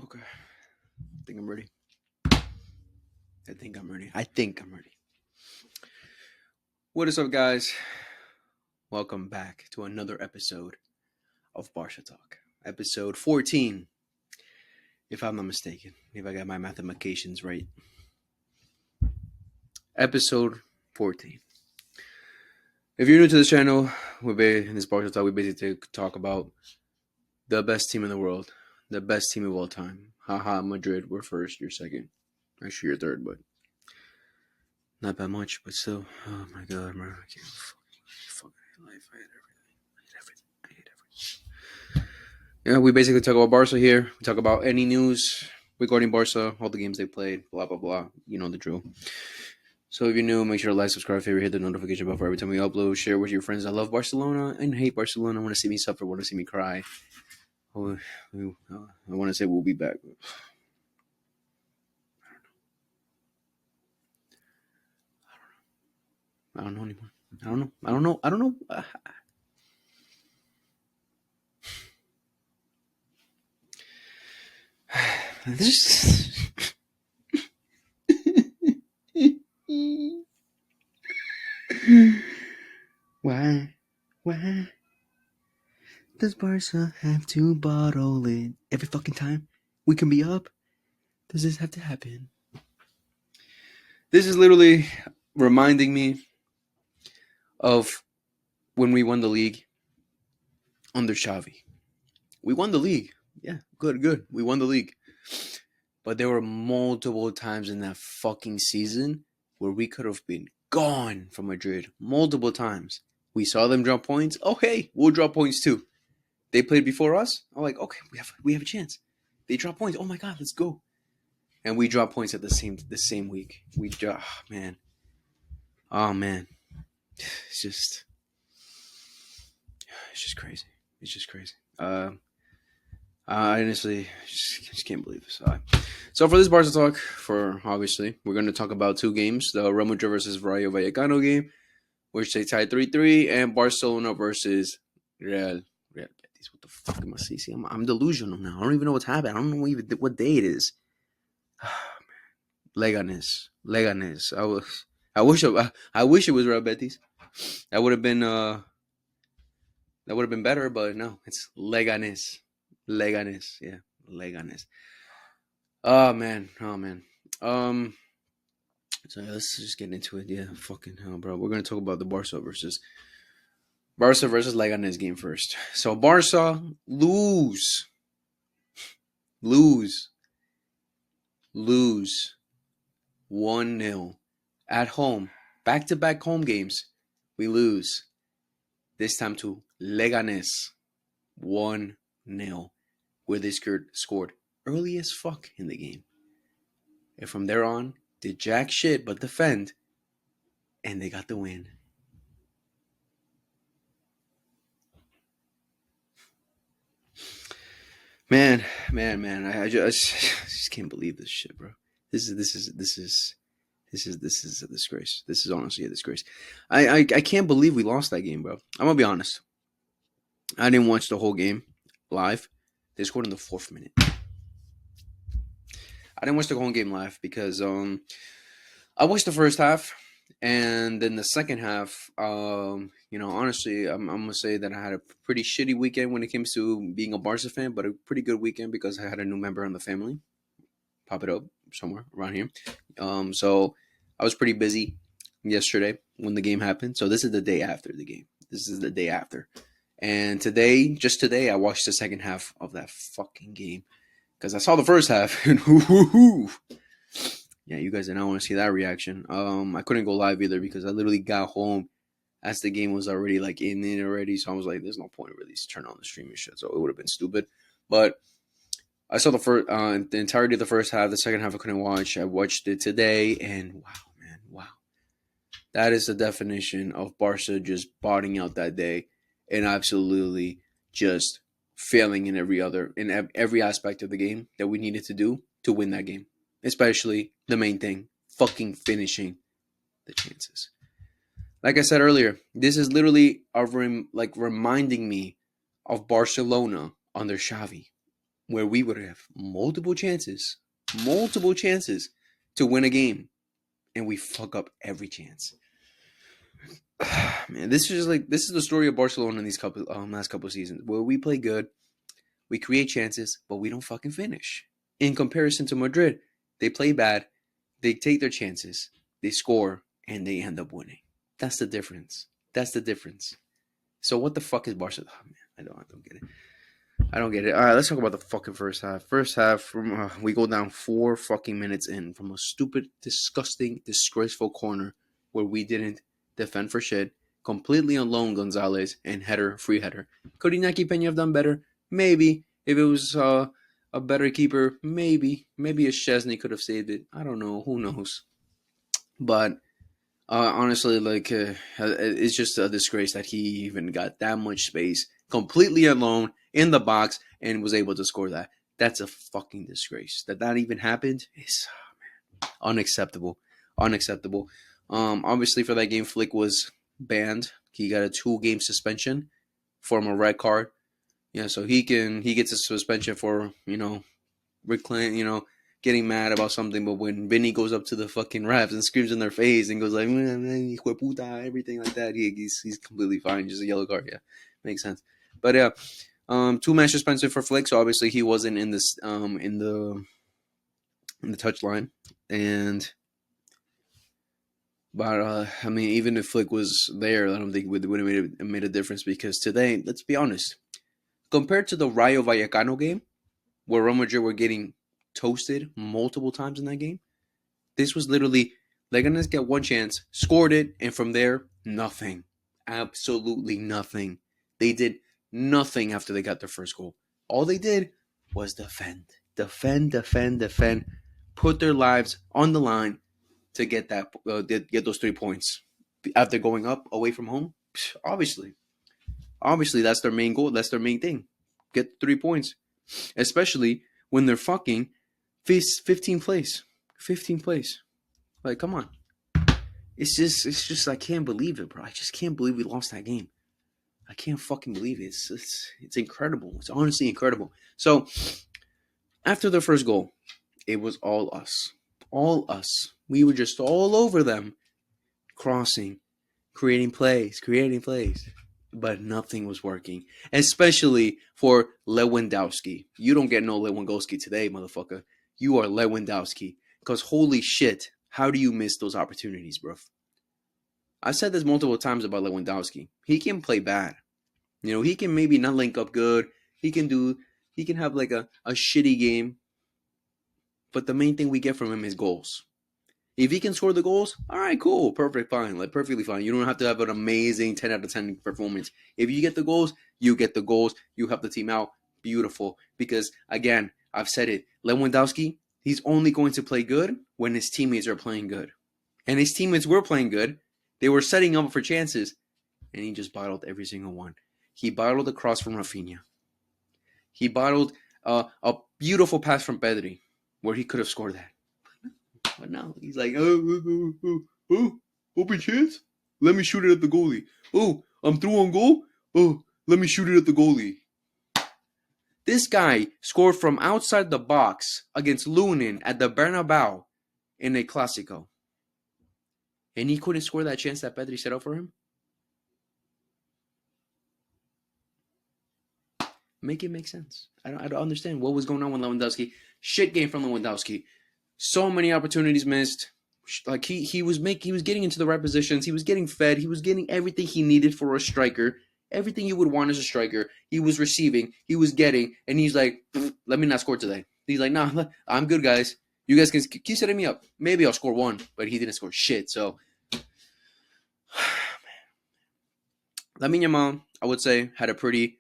Okay. I think I'm ready. I think I'm ready. What is up, guys? Welcome back to another episode of Barca Talk. Episode 14, if I'm not mistaken. If I got my mathematications right. Episode 14. If you're new to this channel, in this Barca Talk, we basically talk about the best team in the world, the best team of all time. Haha, Madrid, we're first, you're second. Actually, you're third, but not that much, but still. Oh my god, bro. I can't fucking hate life. I hate everything. Yeah, we basically talk about Barca here. We talk about any news regarding Barca, all the games they played, blah, blah, blah. You know the drill. So if you're new, make sure to like, subscribe, favorite, hit the notification bell for every time we upload. Share with your friends that love Barcelona and hate Barcelona. Want to see me suffer, want to see me cry. I want to say we'll be back. I don't know anymore. I don't know. This. Why does Barca have to bottle it every fucking time we can be up? Does this have to happen? This is literally reminding me of when we won the league under Xavi. We won the league. Yeah, good. We won the league. But there were multiple times in that fucking season where we could have been gone from Madrid. Multiple times. We saw them drop points. Oh, hey, we'll drop points too. They played before us. I'm like, okay, we have a chance. They drop points. Oh my god, let's go. And we drop points at the same week. We drop, man. Oh man, it's just crazy. It's just crazy. I honestly just can't believe this. So for this Barca talk, obviously we're going to talk about two games: the Real Madrid versus Rayo Vallecano game, which they tied 3-3, and Barcelona versus Real Betis. What the fuck am I seeing? I'm delusional now. I don't even know what's happening. I don't know even what day it is. Leganes. I wish it was Real Betis. That would have been better, but no, it's Leganes. Yeah, Leganes. Oh man. So let's just get into it. Yeah, fucking hell, bro. We're gonna talk about the Barca versus Leganes game first. So Barca lose 1-0 at home. Back-to-back home games. We lose. This time to Leganes 1-0, where they scored early as fuck in the game. And from there on, did jack shit but defend, and they got the win. Man, I just can't believe this shit, bro. This is a disgrace. This is honestly a disgrace. I can't believe we lost that game, bro. I'm gonna be honest. I didn't watch the whole game live. They scored in the 4th minute. I didn't watch the whole game live because I watched the first half. And then the second half, honestly, I'm gonna say that I had a pretty shitty weekend when it comes to being a Barca fan, but a pretty good weekend because I had a new member in the family pop it up somewhere around here. So I was pretty busy yesterday when the game happened. So this is the day after the game. This is the day after. And today, just today, I watched the second half of that fucking game because I saw the first half and yeah, you guys did not want to see that reaction. I couldn't go live either because I literally got home as the game was already like in it already. So I was like, there's no point really to turn on the streaming shit. So it would have been stupid. But I saw the entirety of the first half. The second half I couldn't watch. I watched it today, and wow, man, wow, that is the definition of Barca just botting out that day, and absolutely just failing in every aspect of the game that we needed to do to win that game. Especially the main thing, fucking finishing the chances. Like I said earlier, this is literally reminding me of Barcelona under Xavi, where we would have multiple chances to win a game, and we fuck up every chance. Man, this is the story of Barcelona in these last couple of seasons, where we play good, we create chances, but we don't fucking finish. In comparison to Madrid, they play bad, they take their chances, they score, and they end up winning. That's the difference. So what the fuck is Barcelona? Oh, man, I don't get it. I don't get it. All right, let's talk about the fucking first half. First half, we go down 4 fucking minutes in from a stupid, disgusting, disgraceful corner where we didn't defend for shit. Completely alone, Gonzalez and free header. Could Iñaki Peña have done better? Maybe. If it was a better keeper, maybe a Chesney could have saved it. I don't know. Who knows? But honestly, it's just a disgrace that he even got that much space, completely alone in the box, and was able to score that. That's a fucking disgrace. That even happened is unacceptable. Obviously for that game, Flick was banned. He got a 2-game suspension from a red card. Yeah, so he gets a suspension for getting mad about something, but when Vinny goes up to the fucking refs and screams in their face and goes like, hijo de puta, everything like that, he's completely fine. Just a yellow card, yeah, makes sense. But yeah, 2-match suspension for Flick, so obviously he wasn't in this in the touch line, but I mean, even if Flick was there, I don't think it would have made a difference because today, let's be honest, compared to the Rayo Vallecano game, where Real Madrid were getting toasted multiple times in that game, this was literally Leganes get one chance, scored it, and from there, nothing. Absolutely nothing. They did nothing after they got their first goal. All they did was defend. Put their lives on the line to get those 3 points. After going up away from home, obviously that's their main goal. That's their main thing. Get 3 points. Especially when they're fucking 15th place. 15th place. Like, come on. It's just I can't believe it, bro. I just can't believe we lost that game. I can't fucking believe it. It's incredible. It's honestly incredible. So after the first goal, it was all us. All us. We were just all over them. Crossing. Creating plays. But nothing was working. Especially for Lewandowski. You don't get no Lewandowski today, motherfucker. You are Lewandowski. Because holy shit, how do you miss those opportunities, bro? I've said this multiple times about Lewandowski. He can play bad. He can maybe not link up good. He can have like a shitty game. But the main thing we get from him is goals. If he can score the goals, all right, cool, perfect, fine, perfectly fine. You don't have to have an amazing 10 out of 10 performance. If you get the goals, you get the goals. You help the team out. Beautiful. Because, again, I've said it. Lewandowski, he's only going to play good when his teammates are playing good. And his teammates were playing good. They were setting up for chances. And he just bottled every single one. He bottled the cross from Rafinha. He bottled a beautiful pass from Pedri, where he could have scored that. But no, he's like, open chance? Let me shoot it at the goalie. Oh, I'm through on goal? Oh, let me shoot it at the goalie. This guy scored from outside the box against Lunin at the Bernabeu in a Clásico. and he couldn't score that chance that Pedri set up for him. Make it make sense. I don't understand what was going on with Lewandowski. Shit game from Lewandowski. So many opportunities missed. Like he was getting into the right positions. He was getting fed. He was getting everything he needed for a striker. Everything you would want as a striker. He was receiving. He was getting. And he's like, let me not score today. He's like, nah, I'm good, guys. You guys can keep setting me up. Maybe I'll score one. But he didn't score shit. So, Lamine Yamal, I would say, had a pretty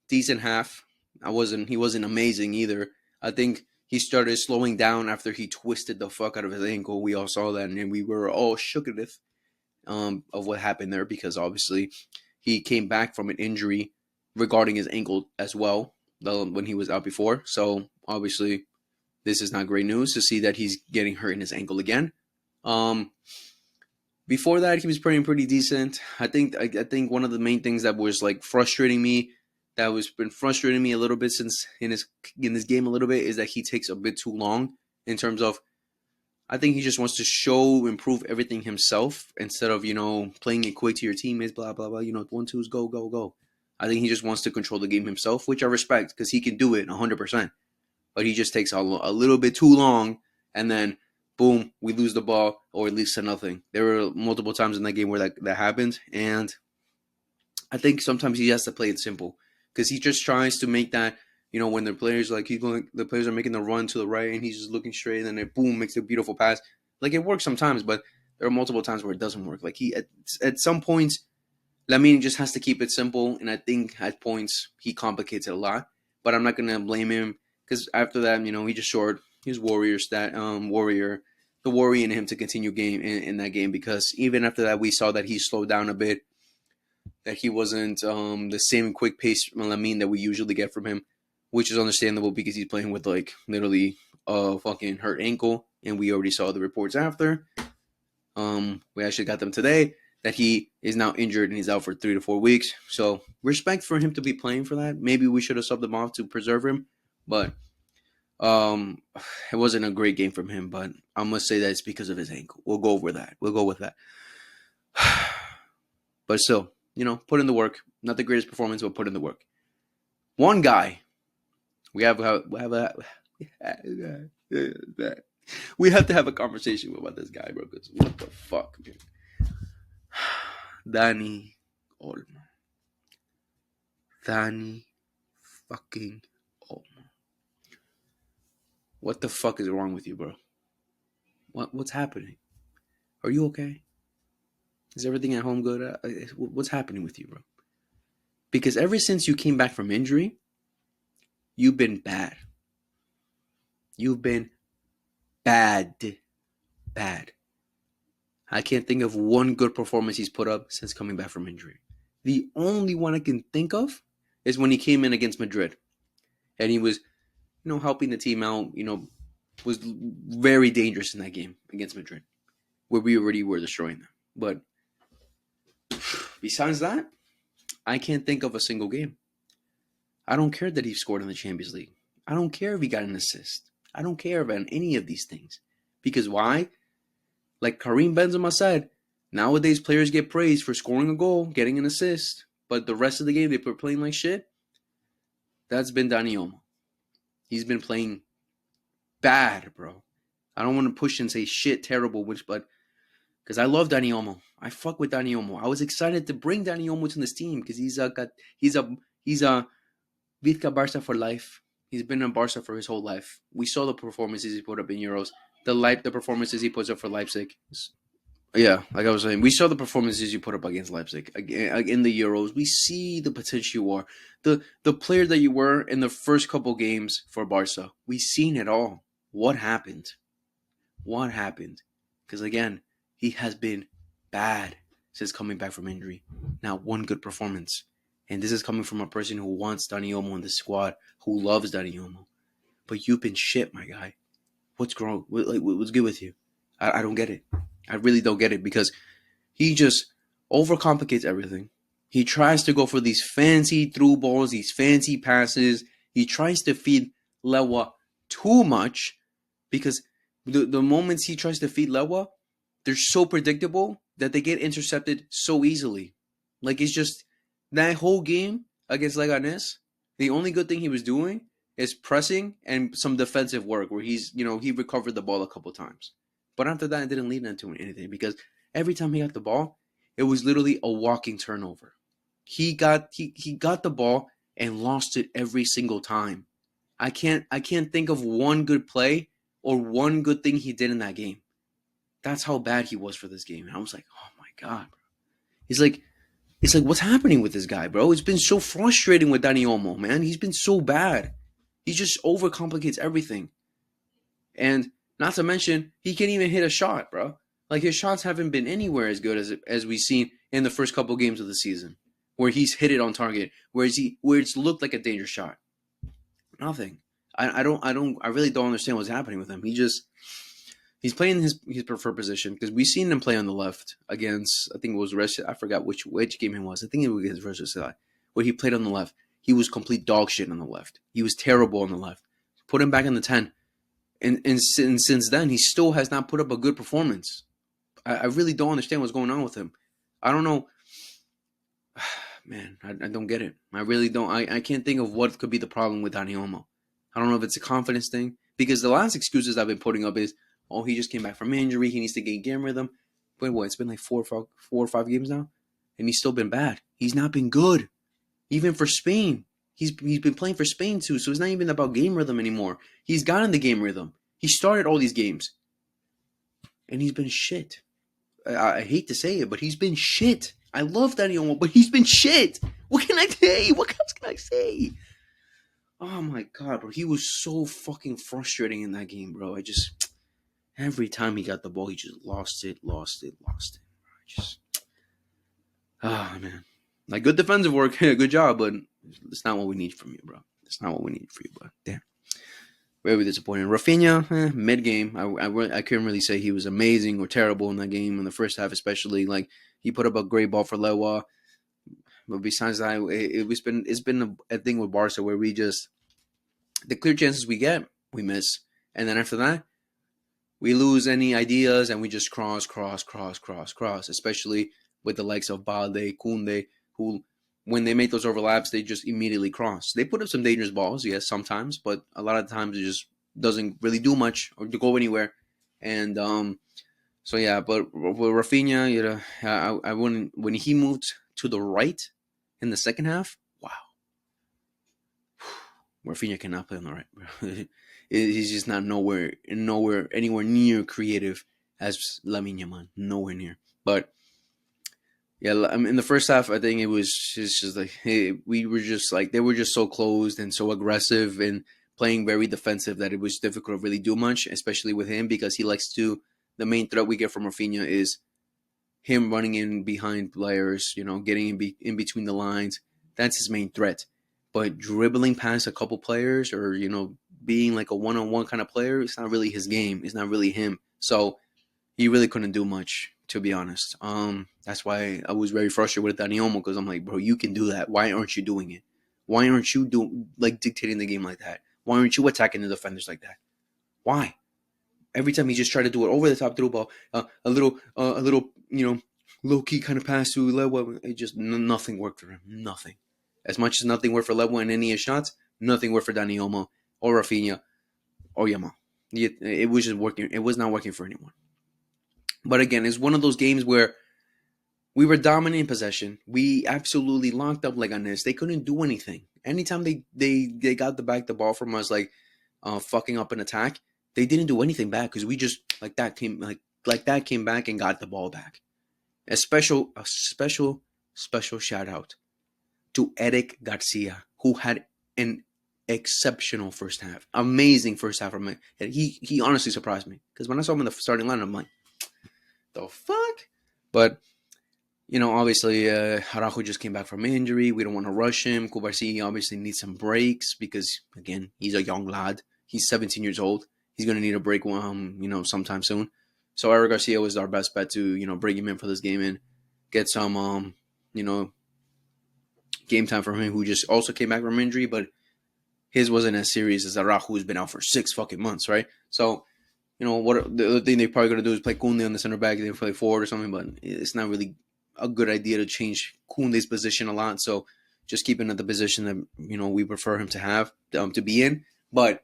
decent half. He wasn't amazing either. I think he started slowing down after he twisted the fuck out of his ankle. We all saw that, and we were all shook at it of what happened there, because obviously he came back from an injury regarding his ankle as well when he was out before. So obviously this is not great news to see that he's getting hurt in his ankle again. Before that, he was playing pretty decent. I think one of the main things that was like frustrating me, that was been frustrating me a little bit since in this game a little bit, is that he takes a bit too long in terms of, I think he just wants to improve everything himself instead of, playing it quick to your teammates, blah, blah, blah, 1-2s, go, go, go. I think he just wants to control the game himself, which I respect because he can do it 100%. But he just takes a little bit too long, and then boom, we lose the ball, or at least to nothing. There were multiple times in that game where that happened, and I think sometimes he has to play it simple because he just tries to make that, when the players the players are making the run to the right and he's just looking straight, and then it boom makes a beautiful pass. Like, it works sometimes, but there are multiple times where it doesn't work. Like, he at some points, Lamine just has to keep it simple, and I think at points he complicates it a lot. But I'm not gonna blame him because after that, he just showed his warrior, the worry in him to continue game in that game, because even after that we saw that he slowed down a bit, that he wasn't the same quick pace Lamine that we usually get from him, which is understandable because he's playing with like literally a fucking hurt ankle, and we already saw the reports after. We actually got them today that he is now injured and he's out for 3 to 4 weeks. So respect for him to be playing for that. Maybe we should have subbed him off to preserve him, but it wasn't a great game from him. But I must say that it's because of his ankle. We'll go with that. But still, put in the work. Not the greatest performance, but put in the work. One guy, we have to have a conversation about this guy, bro. Because what the fuck, man? Dani Olmo. Dani fucking Olmo. What the fuck is wrong with you, bro? What's happening? Are you okay? Is everything at home good? What's happening with you, bro? Because ever since you came back from injury, you've been bad. You've been bad. I can't think of one good performance he's put up since coming back from injury. The only one I can think of is when he came in against Madrid. And he was, helping the team out, was very dangerous in that game against Madrid, where we already were destroying them. But besides that, I can't think of a single game. I don't care that he scored in the Champions League. I don't care if he got an assist. I don't care about any of these things. Because why? Like Karim Benzema said, nowadays players get praised for scoring a goal, getting an assist, but the rest of the game they were playing like shit. That's been Dani Olmo. He's been playing bad, bro. I don't want to push and say shit terrible, but because I love Dani Olmo. I fuck with Dani Olmo. I was excited to bring Dani Olmo to this team because he's a Vizca Barca for life. He's been in Barca for his whole life. We saw the performances he put up in Euros. The performances he puts up for Leipzig. Yeah, like I was saying, we saw the performances you put up against Leipzig in the Euros. We see the potential you are, the player that you were in the first couple games for Barca. We've seen it all. What happened? Because again, he has been bad since coming back from injury. Not one good performance. And this is coming from a person who wants Dani Olmo in the squad, who loves Dani Olmo. But you've been shit, my guy. What's wrong? What's good with you? I don't get it. I really don't get it because he just overcomplicates everything. He tries to go for these fancy through balls, these fancy passes. He tries to feed Lewa too much because the moments he tries to feed Lewa, they're so predictable that they get intercepted so easily. Like, it's just that whole game against Leganes, the only good thing he was doing is pressing and some defensive work where he recovered the ball a couple times. But after that, it didn't lead into anything because every time he got the ball, it was literally a walking turnover. He got the ball and lost it every single time. I can't think of one good play or one good thing he did in that game. That's how bad he was for this game. And I was like, oh my God, bro. It's like, what's happening with this guy, bro? It's been so frustrating with Dani Olmo, man. He's been so bad. He just overcomplicates everything. And not to mention, he can't even hit a shot, bro. Like, his shots haven't been anywhere as good as we've seen in the first couple games of the season, where he's hit it on target, where it's looked like a dangerous shot. Nothing. I really don't understand what's happening with him. He's playing his preferred position because we've seen him play on the left against, I think it was I forgot which game it was. I think it was against Rayo Vallecano, where he played on the left. He was complete dog shit on the left. He was terrible on the left. Put him back in the 10. And since then, he still has not put up a good performance. I really don't understand what's going on with him. I don't know. Man, I don't get it. I really don't. I can't think of what could be the problem with Dani Olmo. I don't know if it's a confidence thing. Because the last excuses I've been putting up is, oh, he just came back from injury. He needs to gain game rhythm. But what? It's been like four or five games now, and he's still been bad. He's not been good, even for Spain. He's been playing for Spain too, so it's not even about game rhythm anymore. He's gotten the game rhythm. He started all these games, and he's been shit. I hate to say it, but he's been shit. I love Dani Olmo, but he's been shit. What can I say? What else can I say? Oh my God, bro. He was so fucking frustrating in that game, bro. Every time he got the ball, he just lost it. Man. Like, good defensive work, good job, but it's not what we need from you, bro. It's not what we need for you, but damn. Very disappointing. Rafinha, mid-game. I couldn't really say he was amazing or terrible in that game in the first half, especially. Like, he put up a great ball for Lewa. But besides that, it's been a thing with Barca where we just, the clear chances we get, we miss. And then after that, we lose any ideas and we just cross, especially with the likes of Balde, Kunde, who, when they make those overlaps, they just immediately cross. They put up some dangerous balls, yes, sometimes, but a lot of times it just doesn't really do much or to go anywhere. And so yeah, but with Rafinha, I wouldn't, when he moved to the right in the second half, wow. Rafinha cannot play on the right, bro. He's just not anywhere near creative as Lamine Yamal. Nowhere near. But yeah, I mean, in the first half, I think it was just like, hey, we were just like, they were just so closed and so aggressive and playing very defensive that it was difficult to really do much, especially with him, because he likes to, the main threat we get from Rafinha is him running in behind players, getting in between the lines. That's his main threat. But dribbling past a couple players or, being like a one-on-one kind of player, it's not really his game. It's not really him. So he really couldn't do much, to be honest. That's why I was very frustrated with Dani Olmo, because I'm like, bro, you can do that. Why aren't you doing it? Why aren't you dictating the game like that? Why aren't you attacking the defenders like that? Why? Every time he just tried to do it over the top through ball, a little, low key kind of pass to Lewa. It just nothing worked for him. Nothing. As much as nothing worked for Lewa in any of his shots, nothing worked for Dani Olmo or Rafinha or Yamal. It was just working. It was not working for anyone. But again, it's one of those games where we were dominant in possession. We absolutely locked up Leganes. They couldn't do anything. Anytime they got the ball from us, like fucking up an attack, they didn't do anything back because we just came back and got the ball back. A special shout out to Eric Garcia, who had an exceptional first half, amazing first half from him. He honestly surprised me because when I saw him in the starting line, I'm like, the fuck? But obviously, Araujo just came back from injury. We don't want to rush him. Kubarsi obviously needs some breaks because, again, he's a young lad. He's 17 years old. He's going to need a break, sometime soon. So Eric Garcia was our best bet to, bring him in for this game and get some, game time for him, who just also came back from injury, but his wasn't as serious as Araujo, who's been out for 6 fucking months, right? So You know, what the other thing they're probably going to do is play Kunde on the center back. They play forward or something, but it's not really a good idea to change Kunde's position a lot. So just keeping at the position that, you know, we prefer him to have, to be in. But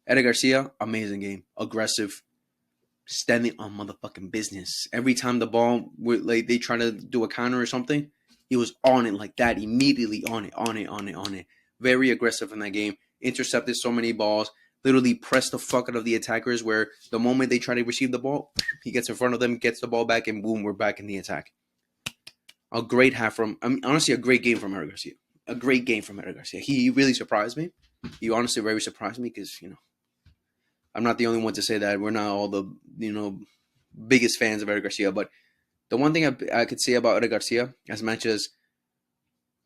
Eddie Garcia, amazing game. Aggressive, standing on motherfucking business. Every time the ball, like they try to do a counter or something, he was on it like that, immediately on it. Very aggressive in that game. Intercepted so many balls. Literally pressed the fuck out of the attackers. Where the moment they try to receive the ball, he gets in front of them, gets the ball back, and boom, we're back in the attack. A great half from, I mean, honestly, a great game from Eric Garcia. A great game from Eric Garcia. He really surprised me. He honestly very surprised me because, you know, I'm not the only one to say that. We're not all the, you know, biggest fans of Eric Garcia. But the one thing I could say about Eric Garcia, as much as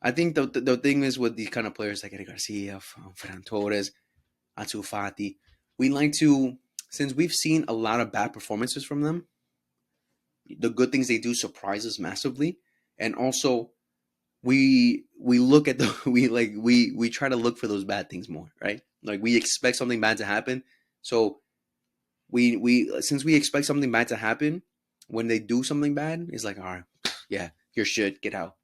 I think the thing is with these kind of players like Eric Garcia, Ferran Torres, Ansu Fati, we like to, since we've seen a lot of bad performances from them, the good things they do surprise us massively. And also we look at the we try to look for those bad things more, right? Like we expect something bad to happen. So we since we expect something bad to happen, when they do something bad, it's like, all right, yeah, you're shit, get out.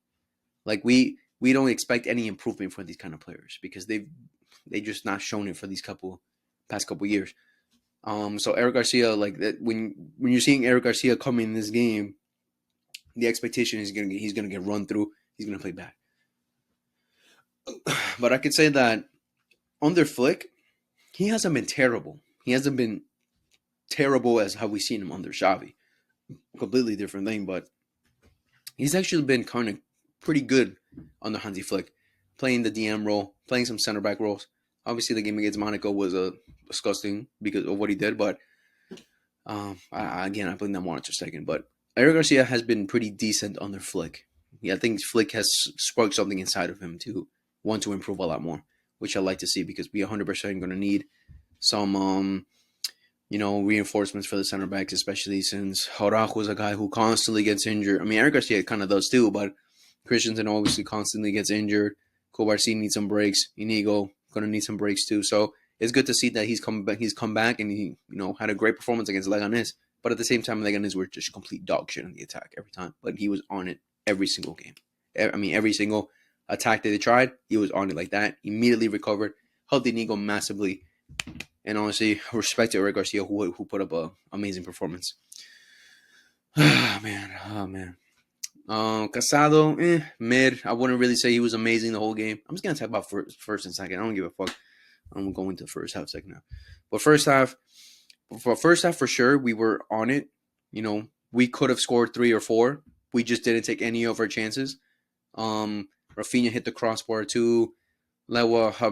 Like we don't expect any improvement for these kind of players because they just not shown it for these past couple years. So Eric Garcia, like that, when you're seeing Eric Garcia come in this game, the expectation is he's gonna get run through. He's gonna play bad. But I could say that under Flick, he hasn't been terrible. He hasn't been terrible as how we seen him under Xavi. Completely different thing, but he's actually been kind of pretty good under Hansi Flick, playing the DM role, playing some center back roles. Obviously, the game against Monaco was disgusting because of what he did, but again, I blame that one second. But Eric Garcia has been pretty decent under Flick. Yeah, I think Flick has sparked something inside of him to want to improve a lot more, which I like to see because we 100% going to need some you know, reinforcements for the center backs, especially since Araujo is a guy who constantly gets injured. I mean, Eric Garcia kind of does too, but Christensen obviously constantly gets injured. Kovarci needs some breaks. Inigo gonna need some breaks too. So it's good to see that he's come back. He's come back and he, you know, had a great performance against Leganes. But at the same time, Leganes were just complete dog shit in the attack every time. But he was on it every single game. I mean, every single attack that they tried, he was on it like that. Immediately recovered. Helped Inigo massively. And honestly, respect to Eric Garcia who put up a amazing performance. Oh man. Casado, mid. I wouldn't really say he was amazing the whole game. I'm just gonna talk about first and second. I don't give a fuck. I'm going to the first half, second half. But first half for sure, we were on it. You know, we could have scored 3 or 4. We just didn't take any of our chances. Rafinha hit the crossbar too. Lewa, how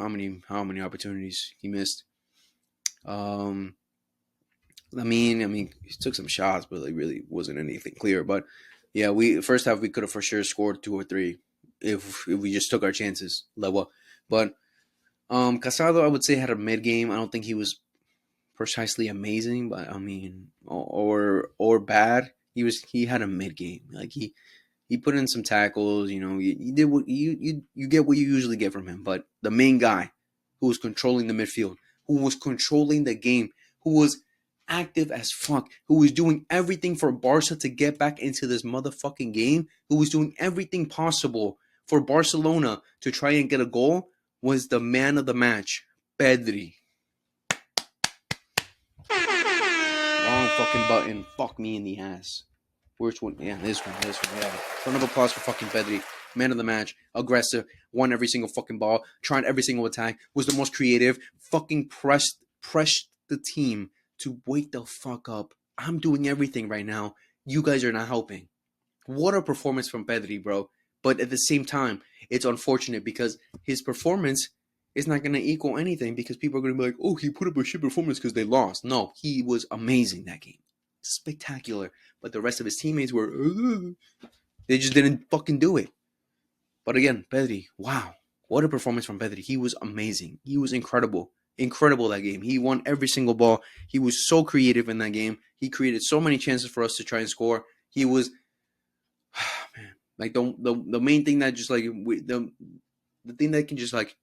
many opportunities he missed? I mean, he took some shots, but like really wasn't anything clear. But yeah, we first half we could have for sure scored 2 or 3 if we just took our chances. Lewa, but Casado I would say had a mid game. I don't think he was precisely amazing, but I mean, or bad. He had a mid game. Like he put in some tackles. You know, you did what you get what you usually get from him. But the main guy who was controlling the midfield, who was controlling the game, who was active as fuck, who was doing everything for Barca to get back into this motherfucking game, who was doing everything possible for Barcelona to try and get a goal, was the man of the match, Pedri. Wrong fucking button. Fuck me in the ass. Which one? Yeah, this one. Yeah. Round of applause for fucking Pedri. Man of the match. Aggressive. Won every single fucking ball. Tried every single attack. Was the most creative. Fucking pressed the team to wake the fuck up. I'm doing everything right now. You guys are not helping. What a performance from Pedri, bro. But at the same time, it's unfortunate because his performance is not going to equal anything because people are going to be like, oh, he put up a shit performance because they lost. No, he was amazing that game. Spectacular. But the rest of his teammates were, they just didn't fucking do it. But again, Pedri, wow. What a performance from Pedri. He was amazing. He was incredible. Incredible that game. He won every single ball. He was so creative in that game. He created so many chances for us to try and score. He was, man, like the main thing that just like the thing that can just like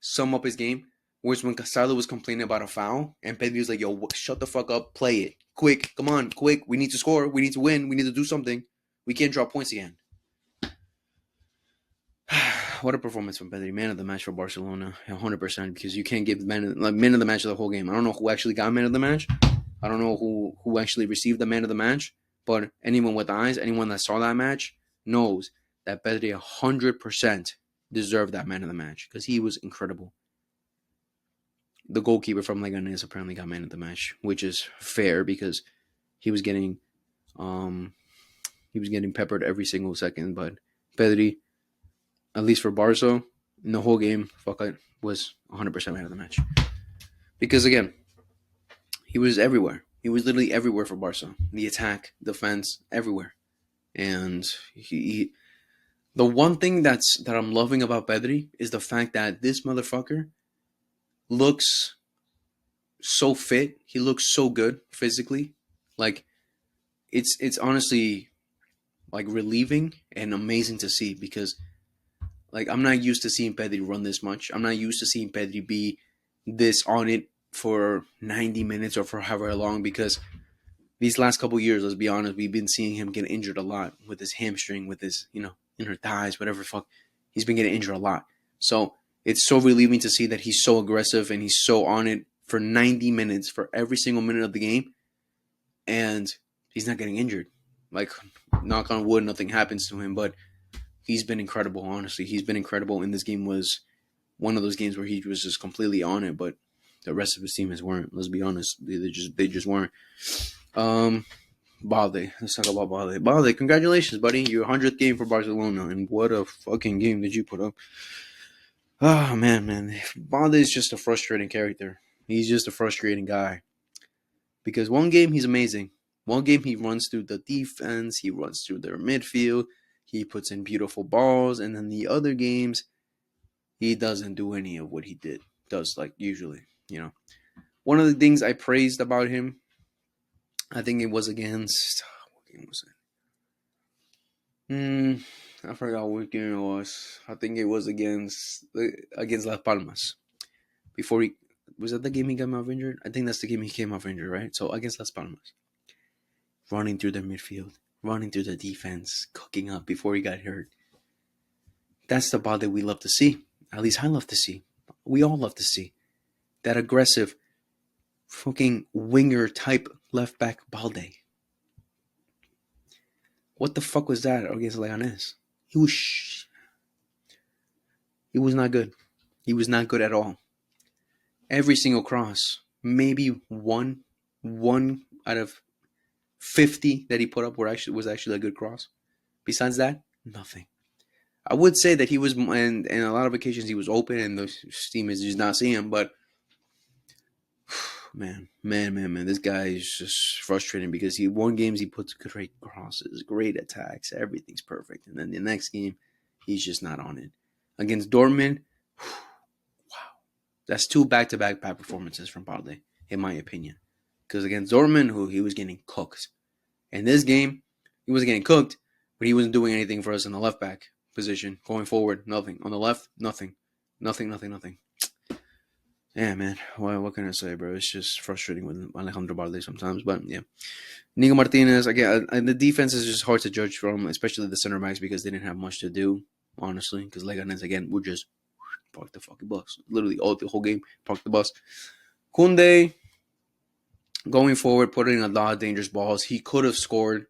sum up his game Whereas when Casado was complaining about a foul, and Pedri was like, yo, shut the fuck up, play it. Quick, come on, quick. We need to score. We need to win. We need to do something. We can't drop points again. What a performance from Pedri. Man of the match for Barcelona. 100%, because you can't give man of the match of the whole game. I don't know who actually got man of the match. I don't know who actually received the man of the match. But anyone with eyes, anyone that saw that match, knows that Pedri 100% deserved that man of the match, because he was incredible. The goalkeeper from Leganes apparently got man of the match, which is fair because he was getting peppered every single second. But Pedri, at least for Barca, in the whole game, fuck it, was 100% man of the match. Because again, he was everywhere. He was literally everywhere for Barca. The attack, defense, everywhere. And the one thing that I'm loving about Pedri is the fact that this motherfucker looks so fit. He looks so good physically. Like, it's honestly like relieving and amazing to see, because like I'm not used to seeing Pedri run this much. I'm not used to seeing Pedri be this on it for 90 minutes or for however long, because these last couple years, let's be honest, we've been seeing him get injured a lot with his hamstring, with his, inner thighs, whatever the fuck. He's been getting injured a lot. So it's so relieving to see that he's so aggressive and he's so on it for 90 minutes, for every single minute of the game, and he's not getting injured. Like, knock on wood, nothing happens to him, but he's been incredible, honestly. He's been incredible, and this game was one of those games where he was just completely on it, but the rest of his team weren't. Let's be honest. They just weren't. Balde. Let's talk about Balde. Balde, congratulations, buddy. Your 100th game for Barcelona, and what a fucking game did you put up. Oh, man. Balde is just a frustrating character. He's just a frustrating guy. Because one game, he's amazing. One game, he runs through the defense. He runs through their midfield. He puts in beautiful balls. And then the other games, he doesn't do any of what he does, like, usually, One of the things I praised about him, I think it was against, what game was it? I forgot what game it was. I think it was against Las Palmas. Before was that the game he got off injured? I think that's the game he came off injured, right? So against Las Palmas, running through the midfield, running through the defense, cooking up before he got hurt. That's the ball that we love to see. At least I love to see. We all love to see that aggressive, fucking winger type left back Balde. What the fuck was that against Leganes? He was not good. He was not good at all. Every single cross, maybe one out of 50 that he put up was actually a good cross. Besides that, nothing. I would say that he was, and a lot of occasions he was open, and the team is just not seeing him. But man, this guy is just frustrating, because he won games, he puts great crosses, great attacks, everything's perfect, and then the next game, he's just not on it. Against Dortmund, wow, that's 2 back-to-back bad performances from Balde, in my opinion. Because against Dortmund, he was getting cooked, and this game, he wasn't getting cooked, but he wasn't doing anything for us in the left back position going forward. Nothing on the left. Nothing. Yeah, man. What can I say, bro? It's just frustrating with Alejandro Balde sometimes. But yeah, Nico Martinez, again, the defense is just hard to judge from, especially the center backs, because they didn't have much to do, honestly. Because Leganes, again, would just park the fucking bus. Literally, the whole game, park the bus. Kunde, going forward, putting a lot of dangerous balls. He could have scored.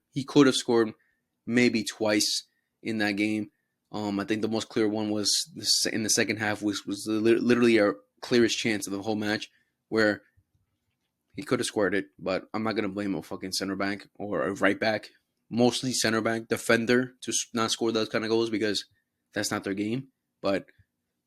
Maybe twice in that game. I think the most clear one was in the second half, was literally our clearest chance of the whole match, where he could have scored it, but I'm not going to blame a fucking center back or a right back, mostly center back, defender, to not score those kind of goals, because that's not their game. But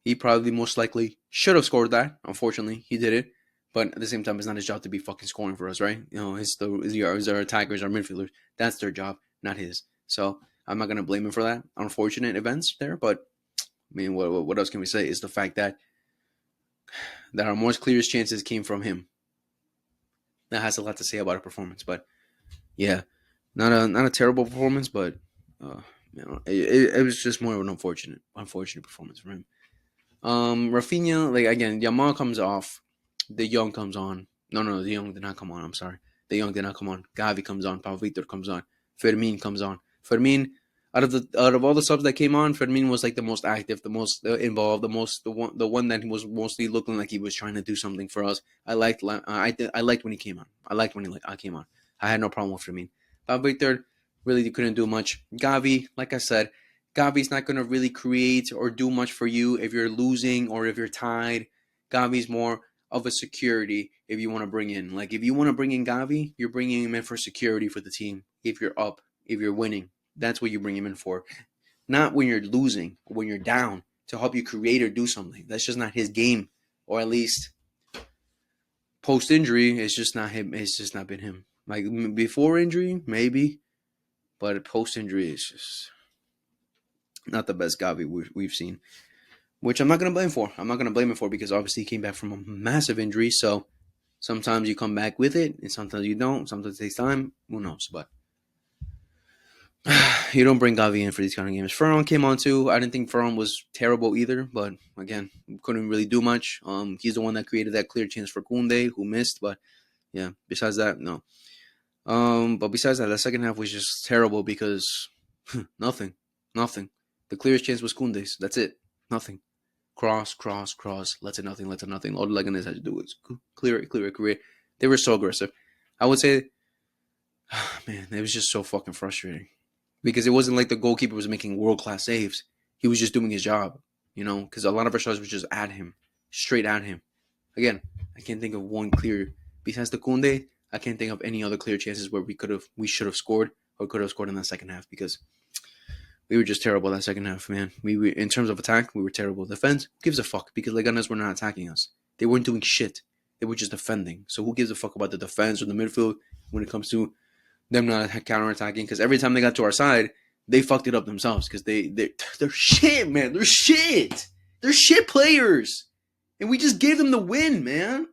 he probably most likely should have scored that. Unfortunately, he did it. But at the same time, it's not his job to be fucking scoring for us, right? It's our attackers, our midfielders. That's their job, not his. So I'm not going to blame him for that. Unfortunate events there, but I mean, what else can we say? Is the fact that our most clearest chances came from him. That has a lot to say about a performance. But yeah, not a terrible performance, but it was just more of an unfortunate performance from him. Rafinha, like again, Yamal comes off. De Jong comes on. No, De Jong did not come on. I'm sorry. De Jong did not come on. Gavi comes on. Pau Victor comes on. Fermin comes on. Fermin, out of all the subs that came on, Fermin was like the most active, the most involved, the one that was mostly looking like he was trying to do something for us. I liked when he came on. I liked when I came on. I had no problem with Fermin. Pau Victor really couldn't do much. Gavi, like I said, Gavi's not going to really create or do much for you if you're losing or if you're tied. Gavi's more of a security if you want to bring in. Like if you want to bring in Gavi, you're bringing him in for security for the team. If you're up, if you're winning, that's what you bring him in for. Not when you're losing or when you're down to help you create or do something. That's just not his game. Or at least post injury, it's just not him. It's just not been him. Like before injury, maybe, but post injury, it's just not the best Gavi we've seen. Which I'm not going to blame for. I'm not going to blame him for because obviously he came back from a massive injury. So sometimes you come back with it and sometimes you don't. Sometimes it takes time. Who knows? But you don't bring Gavi in for these kind of games. Ferran came on too. I didn't think Ferran was terrible either. But again, couldn't really do much. He's the one that created that clear chance for Koundé who missed. But yeah, besides that, no. But besides that, the second half was just terrible because nothing. The clearest chance was Koundé's. That's it. Nothing. Cross. Let's it nothing. All the Leganes had to do was clear it. They were so aggressive. I would say, man, it was just so fucking frustrating. Because it wasn't like the goalkeeper was making world-class saves. He was just doing his job, because a lot of our shots were just at him, straight at him. Again, I can't think of one clear, besides the Koundé, I can't think of any other clear chances where we should have scored or could have scored in that second half because we were just terrible that second half, man. We in terms of attack, we were terrible. Defense, who gives a fuck? Because Leganes were not attacking us. They weren't doing shit. They were just defending. So who gives a fuck about the defense or the midfield when it comes to them not counterattacking? Because every time they got to our side, they fucked it up themselves. Because they're shit, man. They're shit. They're shit players, and we just gave them the win, man.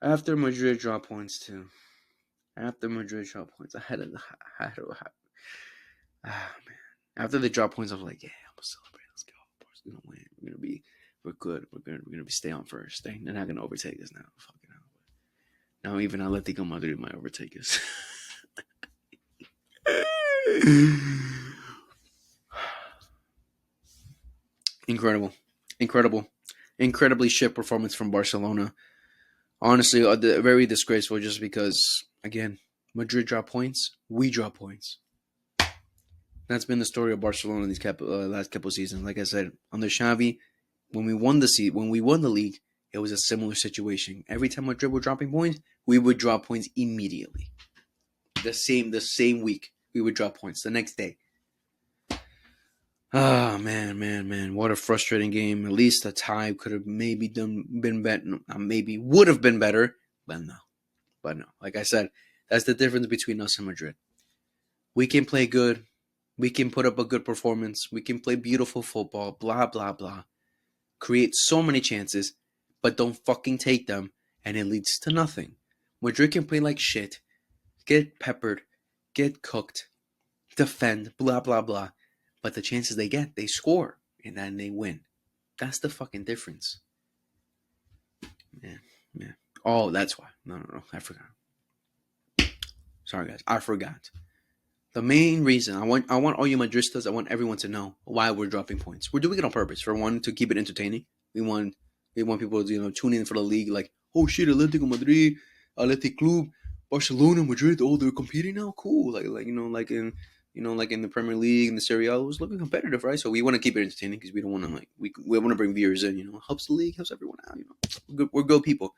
After Madrid dropped points too. After Madrid dropped points, I had to. Man. After they dropped points, I was like, yeah, I'm gonna celebrate. Let's go. We're gonna win. We're good. We're gonna be stay on first. They're not gonna overtake us now. Fucking hell. Now even Atletico Madrid might overtake us. Incredibly shit performance from Barcelona. Honestly, very disgraceful. Just because, again, Madrid dropped points, we drop points. That's been the story of Barcelona these last couple of seasons. Like I said, under Xavi, when we won the league, it was a similar situation. Every time Madrid were dropping points, we would drop points immediately. The same week, we would drop points the next day. Oh man, what a frustrating game. At least a tie could have maybe been better. Maybe would have been better, but no. Like I said, that's the difference between us and Madrid. We can play good. We can put up a good performance. We can play beautiful football, blah, blah, blah. Create so many chances, but don't fucking take them, and it leads to nothing. Madrid can play like shit, get peppered, get cooked, defend, blah, blah, blah. But the chances they get, they score, and then they win. That's the fucking difference. Man. Oh, that's why. No. I forgot. Sorry, guys. I forgot. The main reason I want all you Madristas, I want everyone to know why we're dropping points. We're doing it on purpose. For one, to keep it entertaining. We want people to tune in for the league. Like, oh shit, Atletico Madrid, Athletic Club, Barcelona, Madrid. Oh, they're competing now. Cool. Like in the Premier League and the Serie A, it was looking competitive, right? So we want to keep it entertaining because we don't want to we want to bring viewers in. Helps the league, helps everyone out. We're good people,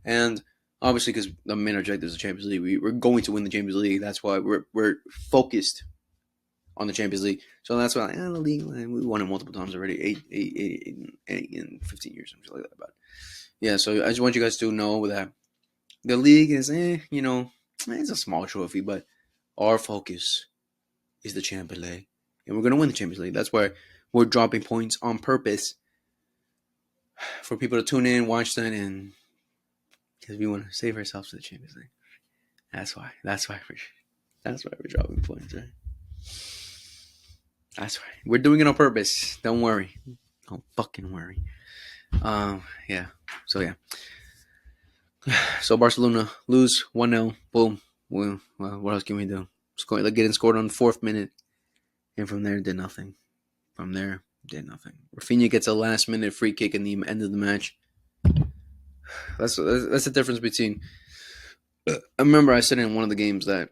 and obviously, because the main objective is the Champions League, we're going to win the Champions League. That's why we're focused on the Champions League. So that's why the league, we won it multiple times already, 8 in 15 years, something like that. But yeah, so I just want you guys to know that the league is, it's a small trophy, but our focus is the Champions League, and we're gonna win the Champions League. That's why we're dropping points on purpose for people to tune in, watch that, and because we want to save ourselves for the Champions League. That's why we're dropping points, right? That's right. We're doing it on purpose. Don't worry. Don't fucking worry. Yeah. So yeah. So Barcelona lose 1-0. Boom. Well, what else can we do? Getting scored on the 4th minute, and from there did nothing. From there did nothing. Rafinha gets a last minute free kick in the end of the match. That's the difference between. I remember I said in one of the games that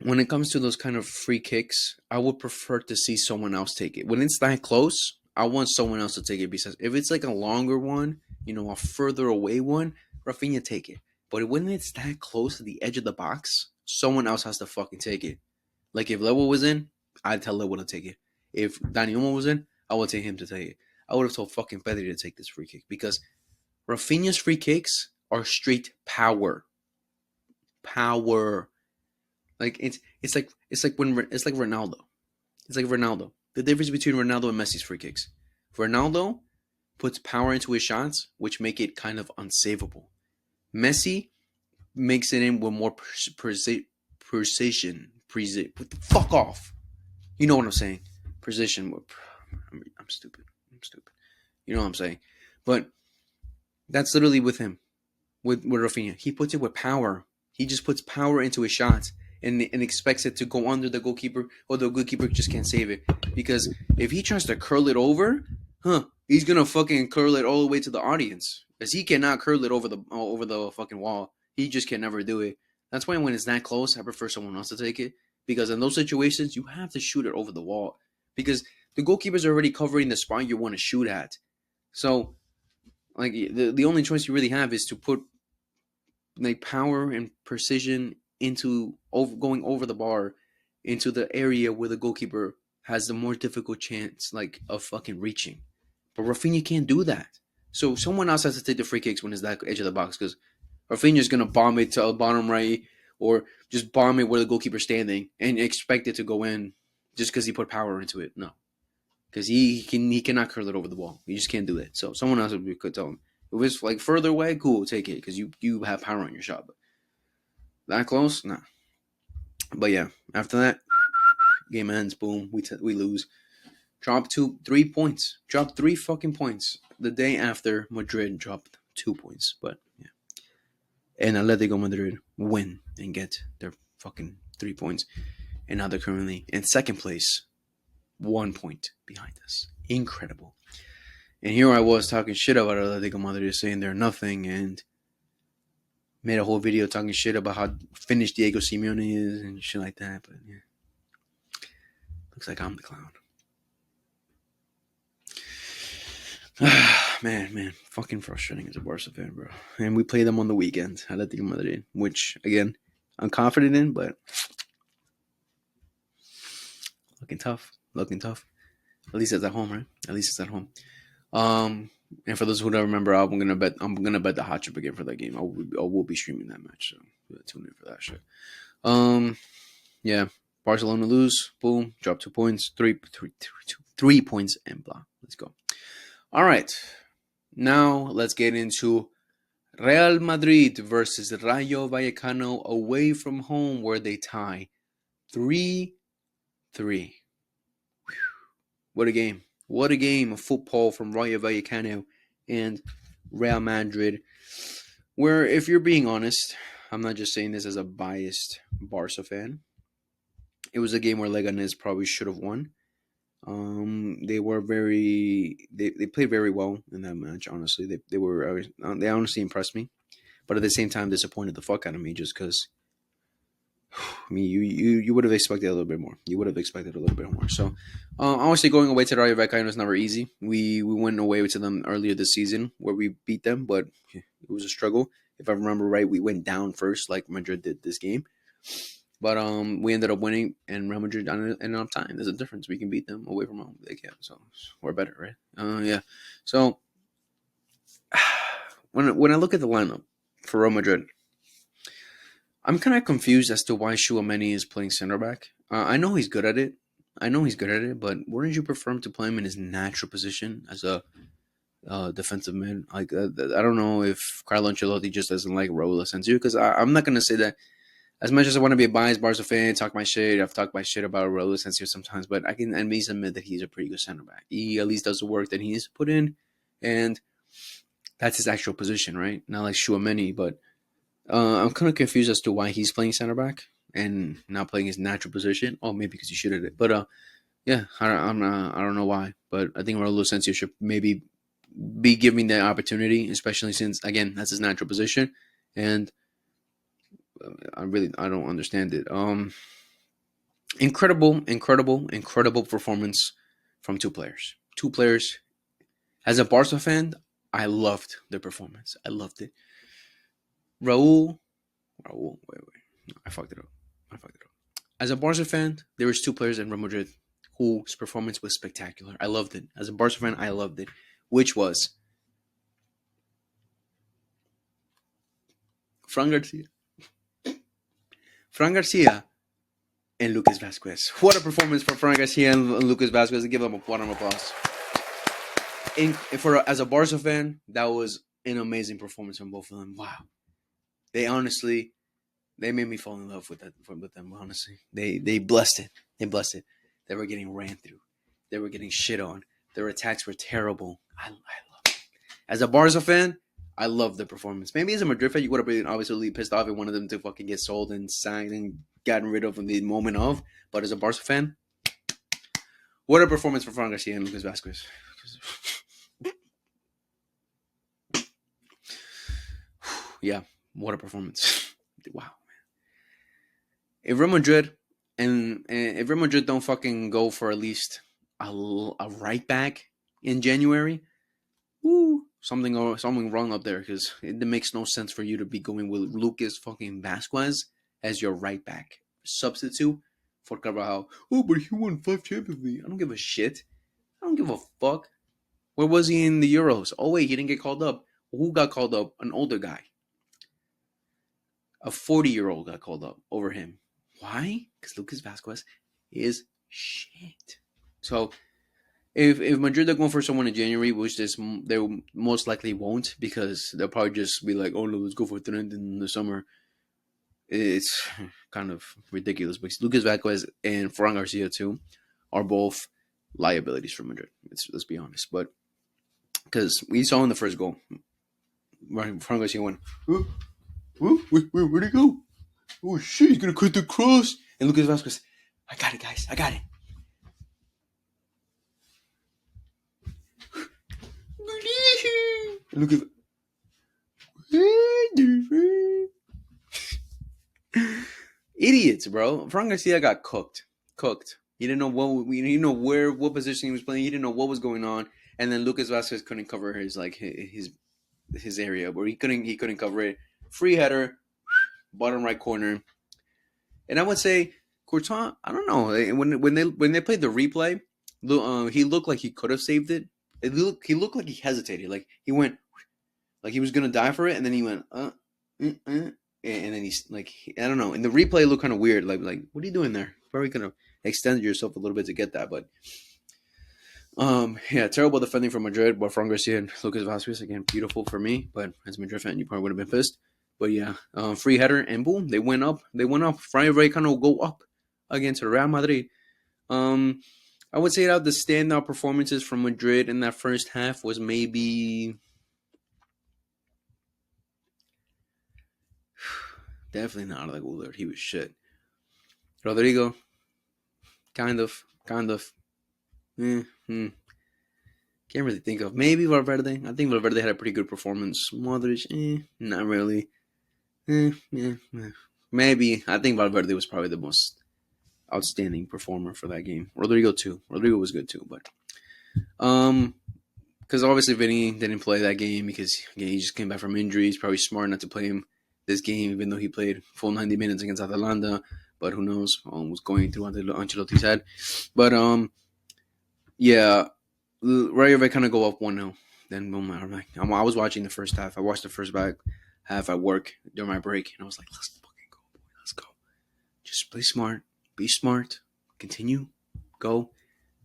when it comes to those kind of free kicks, I would prefer to see someone else take it. When it's that close, I want someone else to take it, because if it's like a longer one, a further away one, Rafinha take it. But when it's that close to the edge of the box, someone else has to fucking take it. Like if Lewo was in, I'd tell Lewo to take it. If Dani Olmo was in, I would tell him to take it. I would have told fucking Pedri to take this free kick, because Rafinha's free kicks are straight power. Power. Like it's like Ronaldo. It's like Ronaldo. The difference between Ronaldo and Messi's free kicks. Ronaldo puts power into his shots, which make it kind of unsavable. Messi makes it in with more precision. Fuck off. You know what I'm saying? Precision. I'm stupid. You know what I'm saying? But that's literally with him. With Rafinha, he puts it with power. He just puts power into his shots and expects it to go under the goalkeeper, or the goalkeeper just can't save it. Because if he tries to curl it over, he's gonna fucking curl it all the way to the audience, because he cannot curl it over the fucking wall. He just can never do it. That's why when it's that close, I prefer someone else to take it, because in those situations you have to shoot it over the wall, because the goalkeeper's already covering the spot you want to shoot at. So like the only choice you really have is to put like power and precision into going over the bar into the area where the goalkeeper has the more difficult chance like of fucking reaching. But Rafinha can't do that. So someone else has to take the free kicks when it's that edge of the box, because Rafinha's gonna bomb it to the bottom right, or just bomb it where the goalkeeper's standing and expect it to go in just because he put power into it. No. Because he cannot curl it over the wall. You just can't do that. So someone else could tell him. If it's like further away, cool, take it, because you have power on your shot. But that close, nah. But yeah, after that, game ends. Boom, we lose. Drop 3 points. Drop 3 fucking points. The day after Madrid dropped 2 points. But yeah, and Atletico Madrid win and get their fucking 3 points, and now they're currently in second place, 1 point behind us. Incredible. And here I was talking shit about Atletico Madrid, saying they're nothing, and made a whole video talking shit about how finished Diego Simeone is and shit like that. But yeah, looks like I'm the clown. Man, fucking frustrating as a Barca fan, bro. And we play them on the weekend, Atletico Madrid, which again I'm confident in, but looking tough. At least it's at home, right? At least it's at home. And for those who don't remember, I'm gonna bet the hot chip again for that game. I will be streaming that match, so tune in for that shit. Yeah, Barcelona lose. Boom, drop 2 points, 3 points, and blah. Let's go. All right, now let's get into Real Madrid versus Rayo Vallecano away from home, where they tie 3-3. What a game. What a game of football from Rayo Vallecano and Real Madrid. Where, if you're being honest, I'm not just saying this as a biased Barca fan, it was a game where Leganes probably should have won. They played very well in that match. Honestly, they honestly impressed me, but at the same time disappointed the fuck out of me, just because. I mean, you would have expected a little bit more. So, honestly, going away to Rayo Vallecano is never easy. We went away to them earlier this season where we beat them, but it was a struggle. If I remember right, we went down first, like Madrid did this game. But we ended up winning, and Real Madrid ended up tying. There's a difference. We can beat them away from home. They can't, so we're better, right? Yeah. So when I look at the lineup for Real Madrid, I'm kind of confused as to why Tchouaméni is playing center back. I know he's good at it. But wouldn't you prefer him to play him in his natural position as a defensive mid? Like I don't know if Carlo Ancelotti just doesn't like Raúl Asensio, because I'm not gonna say that. as much as I want to be a biased Barca fan, talk my shit. I've talked my shit about Raul Asensio sometimes, but I can at least admit that he's a pretty good center back. He at least does the work that he needs to put in, and that's his actual position, right? Not like Chouameni, but I'm kind of confused as to why he's playing center back and not playing his natural position. Oh, maybe because he should have. But yeah, I don't know why, but I think Raul Asensio should maybe be given the opportunity, especially since again that's his natural position, and I don't understand it. Incredible performance from two players. Two players. As a Barca fan, I loved their performance. I loved it. Raul, wait, no, I fucked it up. As a Barca fan, there was two players in Real Madrid whose performance was spectacular. I loved it. As a Barca fan, I loved it. Which was Fran Garcia and Lucas Vázquez. What a performance for Fran Garcia and Lucas Vázquez. Give them a round of applause. As a Barca fan, that was an amazing performance from both of them. Wow. They made me fall in love with them, honestly. They blessed it. They were getting ran through. They were getting shit on. Their attacks were terrible. I love it. As a Barca fan, I love the performance. Maybe as a Madrid fan, you would have been obviously pissed off if one of them to fucking get sold and signed and gotten rid of in the moment of. But as a Barca fan, what a performance for Fran Garcia and Lucas Vázquez. Yeah, what a performance. Wow, man. If Real Madrid don't fucking go for at least a right back in January, something wrong up there, because it makes no sense for you to be going with Lucas fucking Vázquez as your right back substitute for Carvajal. Oh, but he won 5 Champions League. I don't give a shit. I don't give a fuck. Where was he in the Euros? Oh wait, he didn't get called up. Who got called up? An older guy. A 40-year-old got called up over him. Why? Because Lucas Vázquez is shit. So if Madrid are going for someone in January, which they most likely won't, because they'll probably just be like, oh no, let's go for Trent in the summer. It's kind of ridiculous because Lucas Vázquez and Fran Garcia too are both liabilities for Madrid. Let's be honest, but because we saw in the first goal, Fran Garcia went, where'd he go? Oh shit, he's gonna cut the cross. And Lucas Vázquez, I got it, guys. I got it. Look at idiots, bro. Fran Garcia got cooked. He didn't know what position he was playing. He didn't know what was going on. And then Lucas Vázquez couldn't cover his area where he couldn't cover it. Free header, bottom right corner. And I would say Courtois, I don't know. When they played the replay, he looked like he could have saved it. He looked like he hesitated. Like he went, like he was gonna die for it, and then he went, and then he's like, I don't know. And the replay looked kind of weird. Like what are you doing there? Probably could have extended yourself a little bit to get that, but yeah, terrible defending from Madrid. But Fran Garcia and Lucas Vázquez, again, beautiful for me. But as a Madrid fan, you probably would have been pissed. But yeah, free header and boom, they went up. Rayo Vallecano go up against Real Madrid. I would say that the standout performances from Madrid in that first half was maybe definitely not like Uller. He was shit. Rodrigo, kind of. Can't really think of. Maybe Valverde. I think Valverde had a pretty good performance. Modric, not really. Maybe. I think Valverde was probably the most outstanding performer for that game. Rodrigo too. Rodrigo was good too, but because obviously Vinny didn't play that game because he just came back from injury. He's probably smart not to play him this game, even though he played full 90 minutes against Atalanta. But who knows? What's going through Ancelotti's head. But yeah, Rayo Vallecano go up 1-0. Then boom, I was watching the first half. I watched the first half at work during my break, and I was like, let's fucking go, boy. Let's go. Just play smart. Be smart. Continue. Go.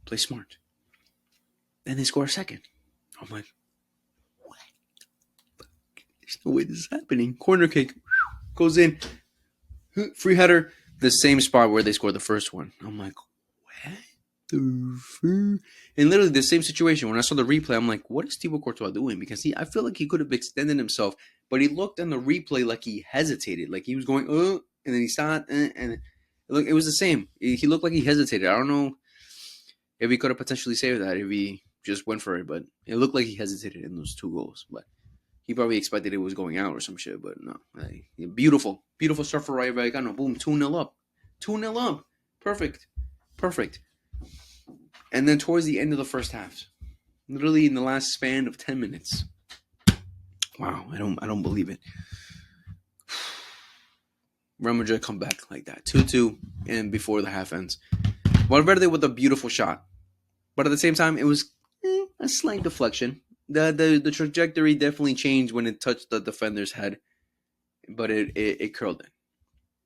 Play smart. Then they score a second. I'm like, what? There's no way this is happening. Corner kick goes in. Free header, the same spot where they scored the first one. I'm like, what the fuck? And literally the same situation. When I saw the replay, I'm like, what is Thibaut Courtois doing? Because I feel like he could have extended himself, but he looked on the replay like he hesitated, like he was going, and then he stopped, and look, it was the same. He looked like he hesitated. I don't know if he could have potentially saved that if he just went for it, but it looked like he hesitated in those two goals. But he probably expected it was going out or some shit, but no. Beautiful. Beautiful start for Rayo Vallecano. Boom, 2-0 up. 2-0 up. Perfect. Perfect. And then towards the end of the first half, literally in the last span of 10 minutes. Wow, I don't believe it. Real Madrid come back like that. 2-2 and before the half ends. Valverde with a beautiful shot. But at the same time, it was a slight deflection. The trajectory definitely changed when it touched the defender's head, but it curled in.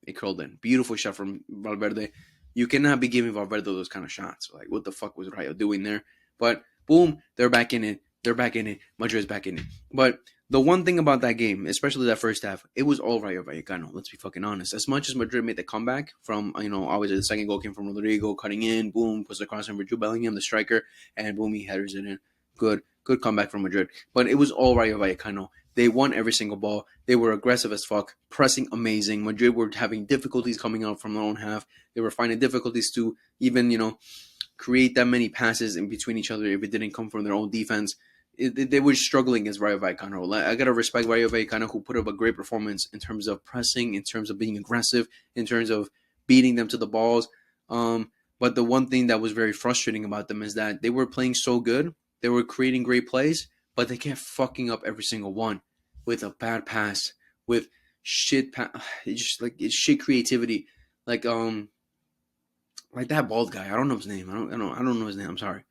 It curled in. Beautiful shot from Valverde. You cannot be giving Valverde those kind of shots. Like, what the fuck was Rayo doing there? But boom, they're back in it. They're back in it. Madrid's back in it. But the one thing about that game, especially that first half, it was all Rayo Vallecano. Let's be fucking honest. As much as Madrid made the comeback from, obviously the second goal came from Rodrigo cutting in, boom, puts the cross in for Jude Bellingham, the striker, and boom, he headers it in. Good comeback from Madrid. But it was all Rayo Vallecano. They won every single ball. They were aggressive as fuck, pressing amazing. Madrid were having difficulties coming out from their own half. They were finding difficulties to even, create that many passes in between each other if it didn't come from their own defense. They were struggling against Rayo Vallecano. I gotta respect Rayo Vallecano, who put up a great performance in terms of pressing, in terms of being aggressive, in terms of beating them to the balls. But the one thing that was very frustrating about them is that they were playing so good, they were creating great plays, but they kept fucking up every single one with a bad pass, with shit, it's shit creativity, like that bald guy. I don't know his name. I don't know his name. I'm sorry.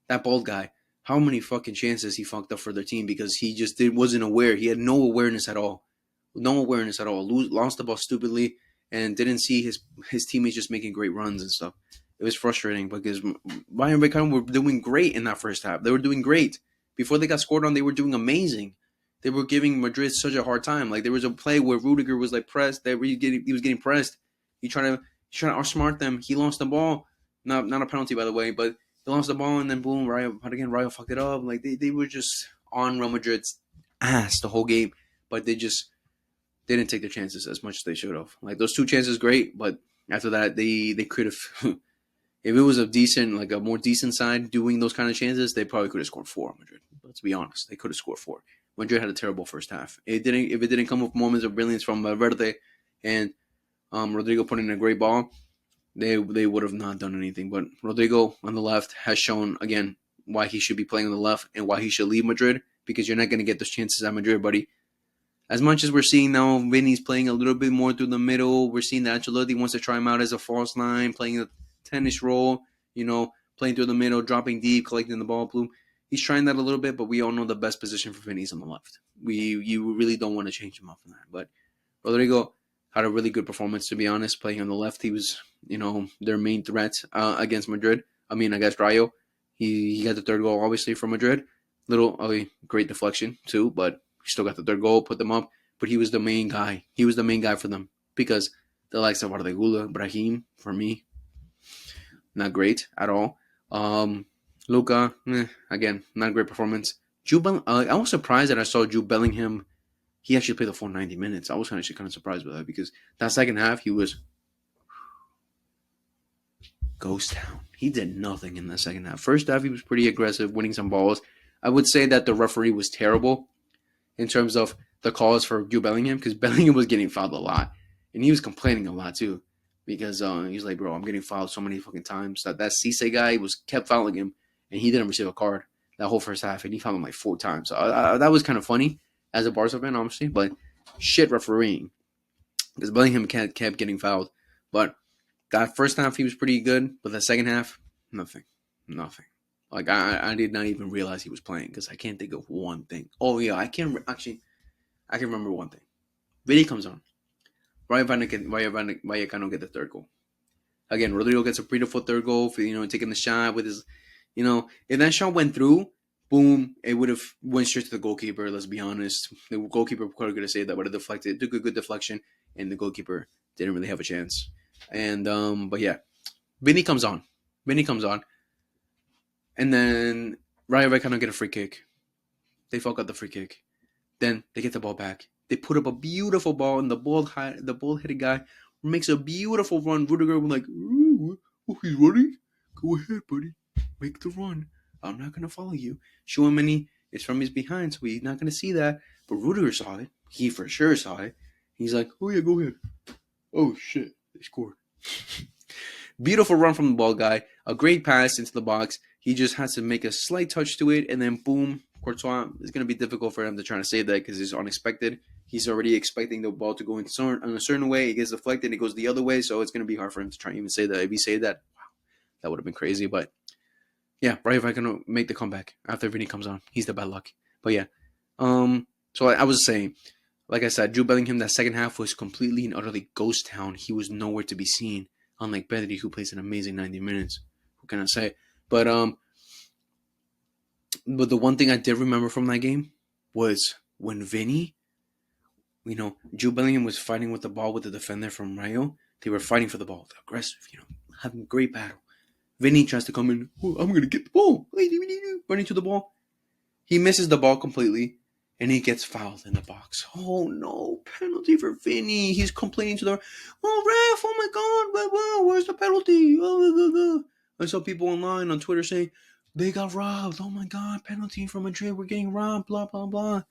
That bald guy. How many fucking chances he fucked up for their team because he just wasn't aware. He had no awareness at all. No awareness at all. Lost the ball stupidly and didn't see his teammates just making great runs and stuff. It was frustrating because Bayern Vallecano were doing great in that first half. They were doing great. Before they got scored on, they were doing amazing. They were giving Madrid such a hard time. Like, there was a play where Rudiger was like pressed. He was getting pressed. He tried to outsmart them. He lost the ball. Not a penalty, by the way, but they lost the ball, and then boom, Rayo fucked it up. Like, they were just on Real Madrid's ass the whole game, but they didn't take their chances as much as they should have. Like, those two chances, great, but after that, they could have. If it was a more decent side doing those kind of chances, they probably could have scored 4 Madrid. Let's be honest, they could have scored 4. Madrid had a terrible first half. If it didn't come with moments of brilliance from Valverde and Rodrigo putting in a great ball, they would have not done anything. But Rodrigo on the left has shown again why he should be playing on the left and why he should leave Madrid, because you're not going to get those chances at Madrid, buddy. As much as we're seeing now, Vinny's playing a little bit more through the middle. We're seeing that Ancelotti wants to try him out as a false nine, playing a tennis role, playing through the middle, dropping deep, collecting the ball. Bloom. He's trying that a little bit, but we all know the best position for Vinny's on the left. You really don't want to change him up from that. But Rodrigo had a really good performance, to be honest, playing on the left. He was, their main threat against against Rayo. He got the third goal, obviously, for Madrid. Great deflection, too, but he still got the third goal, put them up. But he was the main guy. He was the main guy for them because the likes of Ardegula, Brahim, for me, not great at all. Luka, again, not a great performance. I was surprised that I saw Jude Bellingham. He actually played the full 90 minutes. I was actually kind of surprised by that because that second half, he was ghost town. He did nothing in the second half. First half, he was pretty aggressive, winning some balls. I would say that the referee was terrible in terms of the calls for Jude Bellingham because Bellingham was getting fouled a lot. And he was complaining a lot, too, because he was like, bro, I'm getting fouled so many fucking times. That Cisse guy kept fouling him, and he didn't receive a card that whole first half, and he fouled him like 4 times. So that was kind of funny as a Barca fan, obviously, but shit refereeing because Bellingham kept getting fouled. But that first half, he was pretty good, but the second half, nothing. Like, I did not even realize he was playing because I can't think of one thing. Oh, yeah, I can remember one thing. Vidi comes on. Rayo Vallecano get the third goal. Again, Rodrigo gets a beautiful third goal for, taking the shot with his, if that shot went through, boom, it would have went straight to the goalkeeper, let's be honest. The goalkeeper probably could have saved that, but it deflected. It took a good deflection, and the goalkeeper didn't really have a chance. And but yeah, Vinny comes on, and then Rayo Vallecano get a free kick. They fuck up the free kick. Then they get the ball back. They put up a beautiful ball, and the ball-headed guy makes a beautiful run. Rudiger was like, "Ooh, oh, he's running. Go ahead, buddy. Make the run. I'm not gonna follow you." Chouameni is from his behind, so he's not gonna see that. But Rudiger saw it. He for sure saw it. He's like, "Oh yeah, go ahead." Oh shit, they scored. Beautiful run from the ball guy. A great pass into the box. He just has to make a slight touch to it, and then boom, Courtois. It's going to be difficult for him to try to save that because it's unexpected. He's already expecting the ball to go in a certain way. It gets deflected, it goes the other way, so it's going to be hard for him to try and even say that. If he said that, wow, that would have been crazy. But yeah, Rayo Vallecano make the comeback after Vinny comes on. He's the bad luck. But yeah, so I was saying, like I said, Jude Bellingham that second half was completely and utterly ghost town. He was nowhere to be seen. Unlike Pedri, who plays an amazing 90 minutes. What can I say? But the one thing I did remember from that game was when Vinny, Jude Bellingham was fighting with the ball with the defender from Rayo. They were fighting for the ball. They're aggressive, having a great battle. Vinny tries to come in. Oh, I'm going to get the ball. Running to the ball. He misses the ball completely. And he gets fouled in the box. Oh no, penalty for Vinny. He's complaining to the ref, oh my God, where's the penalty? I saw people online on Twitter saying, they got robbed. Oh my God, penalty for Madrid. We're getting robbed, blah, blah, blah.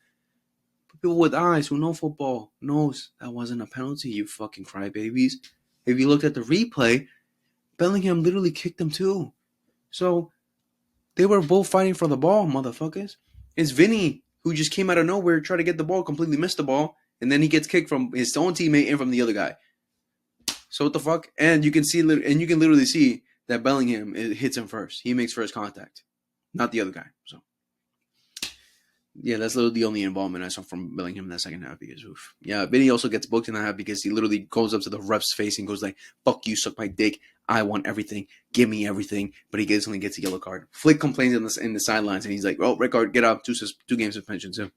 But people with eyes who know football knows that wasn't a penalty, you fucking crybabies. If you looked at the replay, Bellingham literally kicked him too. So they were both fighting for the ball, motherfuckers. It's Vinny who just came out of nowhere, tried to get the ball, completely missed the ball, and then he gets kicked from his own teammate and from the other guy. So what the fuck? And you can literally see that Bellingham hits him first. He makes first contact, not the other guy. So yeah, that's literally the only involvement I saw from Bellingham in that second half. Because yeah, Vinny also gets booked in that half because he literally goes up to the ref's face and goes like, "Fuck you, suck my dick. I want everything. Give me everything." But he only gets a yellow card. Flick complains in the sidelines, and he's like, "Oh, red card, get out. 2-game suspension too."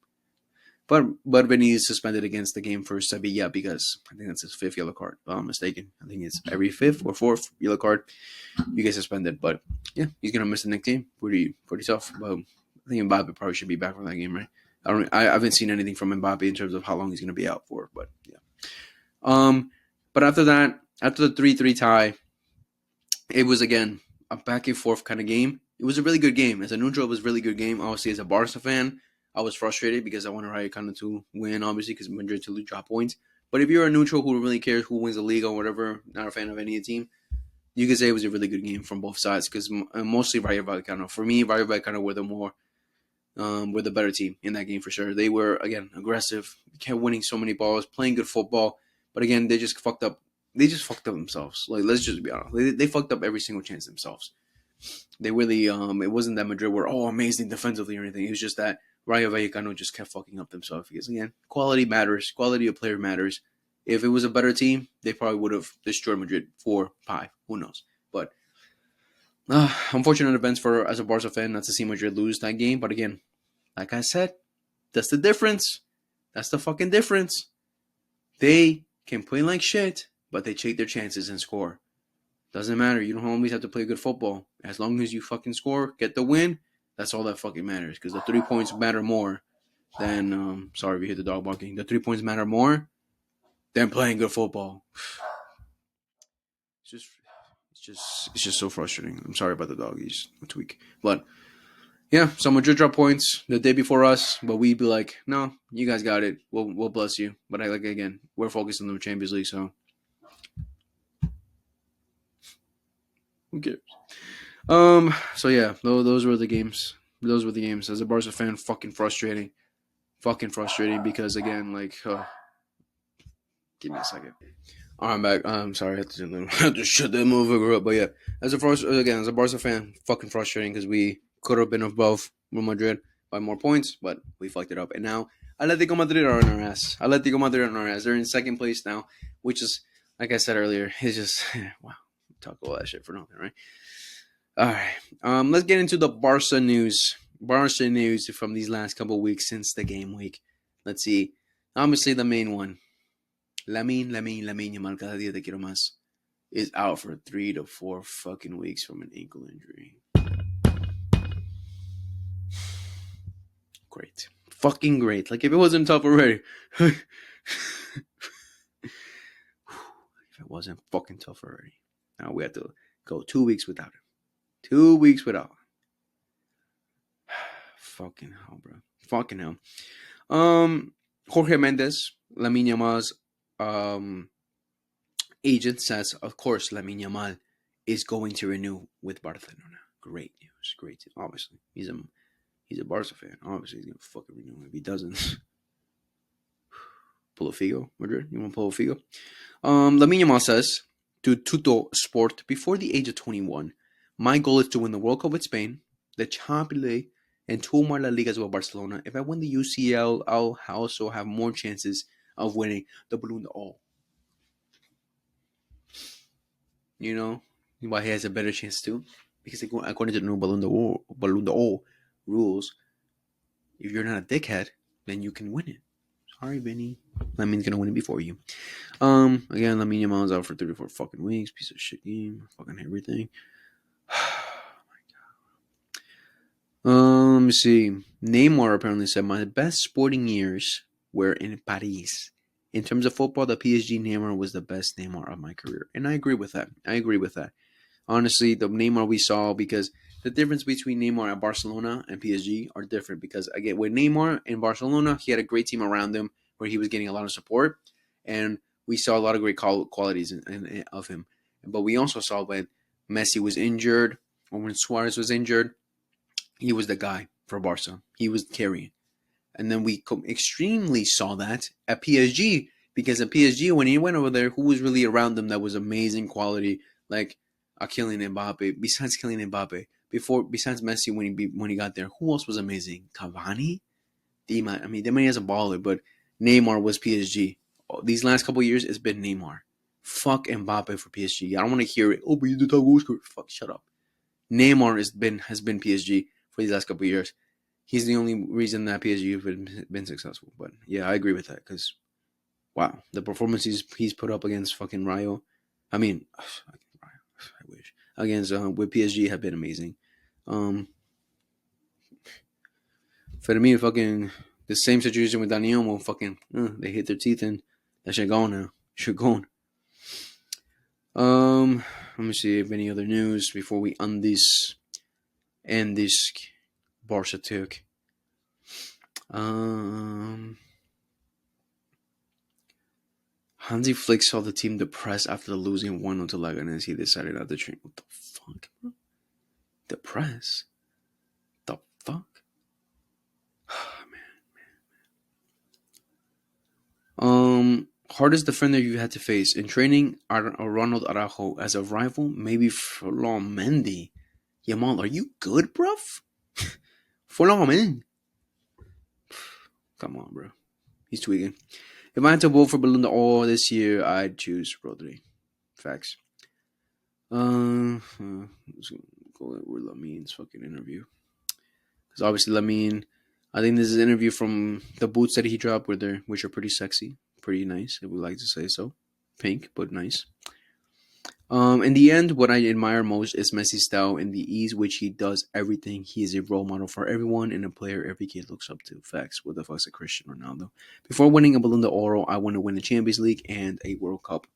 But Vinny is suspended against the game for Sevilla because I think that's his 5th yellow card. If I'm not mistaken. I think it's every 5th or 4th yellow card you get suspended. But yeah, he's gonna miss the next game. Pretty tough. But I think Mbappe probably should be back for that game, right? I haven't seen anything from Mbappe in terms of how long he's gonna be out for. But yeah. But after that, after the 3-3 tie, it was again a back and forth kind of game. It was a really good game. As a neutral, it was a really good game. Obviously, as a Barca fan, I was frustrated because I wanted Rayo kind of to win, obviously, because Madrid to drop points. But if you're a neutral who really cares who wins the league or whatever, not a fan of any team, you could say it was a really good game from both sides because mostly Rayo Vallecano. For me, Rayo Vallecano were the better team in that game for sure. They were, again, aggressive, kept winning so many balls, playing good football. But again, they just fucked up. They just fucked up themselves. Like, let's just be honest. They fucked up every single chance themselves. They really, it wasn't that Madrid were, amazing defensively or anything. It was just that Rayo Vallecano just kept fucking up themselves because, again, quality matters. Quality of player matters. If it was a better team, they probably would have destroyed Madrid 4-5. Who knows? But unfortunate events for as a Barca fan not to see Madrid lose that game. But again, like I said, that's the difference. That's the fucking difference. They can play like shit, but they take their chances and score. Doesn't matter. You don't always have to play good football. As long as you fucking score, get the win, that's all that fucking matters. Because the 3 points matter more than, sorry if you hit the dog barking. The 3 points matter more than playing good football. It's just so frustrating. I'm sorry about the dog. He's a tweak. But yeah, so Madrid drop points the day before us, but we'd be like, no, you guys got it. We'll bless you. But again, we're focused on the Champions League, so who cares? So yeah, those were the games. Those were the games. As a Barca fan, fucking frustrating because again, give me a second. All right, I'm back. I'm sorry, I had to shut that motherfucker up. But yeah, as a Barca fan, fucking frustrating because we could have been above Real Madrid by more points, but we fucked it up. And now Atletico Madrid are on our ass. They're in second place now, which is, like I said earlier, it's just wow. Talk all that shit for nothing, right? All right. Let's get into the Barca news. Barca news from these last couple of weeks since the game week. Let's see. Obviously, the main one. Lamine Yamal, cada día te quiero más, is out for 3 to 4 fucking weeks from an ankle injury. Great. Fucking great. Like, if it wasn't tough already. If it wasn't fucking tough already. Now we have to go 2 weeks without him. 2 weeks without him. Fucking hell, bro. Fucking hell. Jorge Mendes, Lamine Yamal's agent, says, of course, Lamine Yamal is going to renew with Barcelona. Great news. Great. Obviously, he's a Barca fan. Obviously, he's gonna fucking renew. If he doesn't, pull a Figo, Madrid. You want to pull a Figo? Lamine Yamal says to Tuto Sport, before the age of 21, my goal is to win the World Cup with Spain, the Champions League, and 2 more La Ligas with Barcelona. If I win the UCL, I'll also have more chances of winning the Ballon d'Or. You know why he has a better chance too? Because according to the new Ballon d'Or rules, if you're not a dickhead, then you can win it. Sorry, Benny. Lamine's gonna win it before you. Again, Lamine Yamal's out for 34 fucking weeks. Piece of shit game. Fucking everything. Let me see. Neymar apparently said, my best sporting years were in Paris. In terms of football, the PSG Neymar was the best Neymar of my career. And I agree with that. Honestly, the Neymar we saw, because the difference between Neymar at Barcelona and PSG are different. Because, again, with Neymar in Barcelona, he had a great team around him where he was getting a lot of support. And we saw a lot of great qualities of him. But we also saw when Messi was injured, or when Suarez was injured, he was the guy for Barca. He was carrying. And then we extremely saw that at PSG, because at PSG, when he went over there, who was really around him that was amazing quality, like Kylian Mbappe, besides Kylian Mbappe, besides Messi when he got there, who else was amazing? Cavani? Di Maria is a baller, but Neymar was PSG. These last couple of years, it's been Neymar. Fuck Mbappe for PSG. I don't want to hear it. Oh, but you did top goal scorer. Fuck, shut up. Neymar has been PSG for these last couple of years. He's the only reason that PSG have been successful. But yeah, I agree with that, because wow, the performances he's put up against fucking Rayo, I wish, against with PSG have been amazing. For me, fucking the same situation with Daniel, fucking they hit their teeth and that shit gone now. Shit gone. Let me see if any other news before we end this Barca talk. Hansi Flick saw the team depressed after losing 1-0 to Leganes. He decided not to train. What the fuck, bro? Depressed? The fuck? Man. Hardest defender you had to face in training? Ronald Araujo. As a rival, maybe Ferland Mendy. Yamal, are you good, bruv? Ferland Mendy. Come on, bro. He's tweaking. If I had to vote for Ballon d'Or this year, I'd choose Rodri. Facts. Let's go with Lamine's fucking interview. Because obviously Lamine, I think this is an interview from the boots that he dropped, which are pretty sexy, pretty nice, if we like to say so. Pink, but nice. In the end, what I admire most is Messi's style and the ease which he does everything. He is a role model for everyone and a player every kid looks up to. Facts. What the fuck's a Cristiano Ronaldo? Before winning a Ballon d'Or, I want to win the Champions League and a World Cup.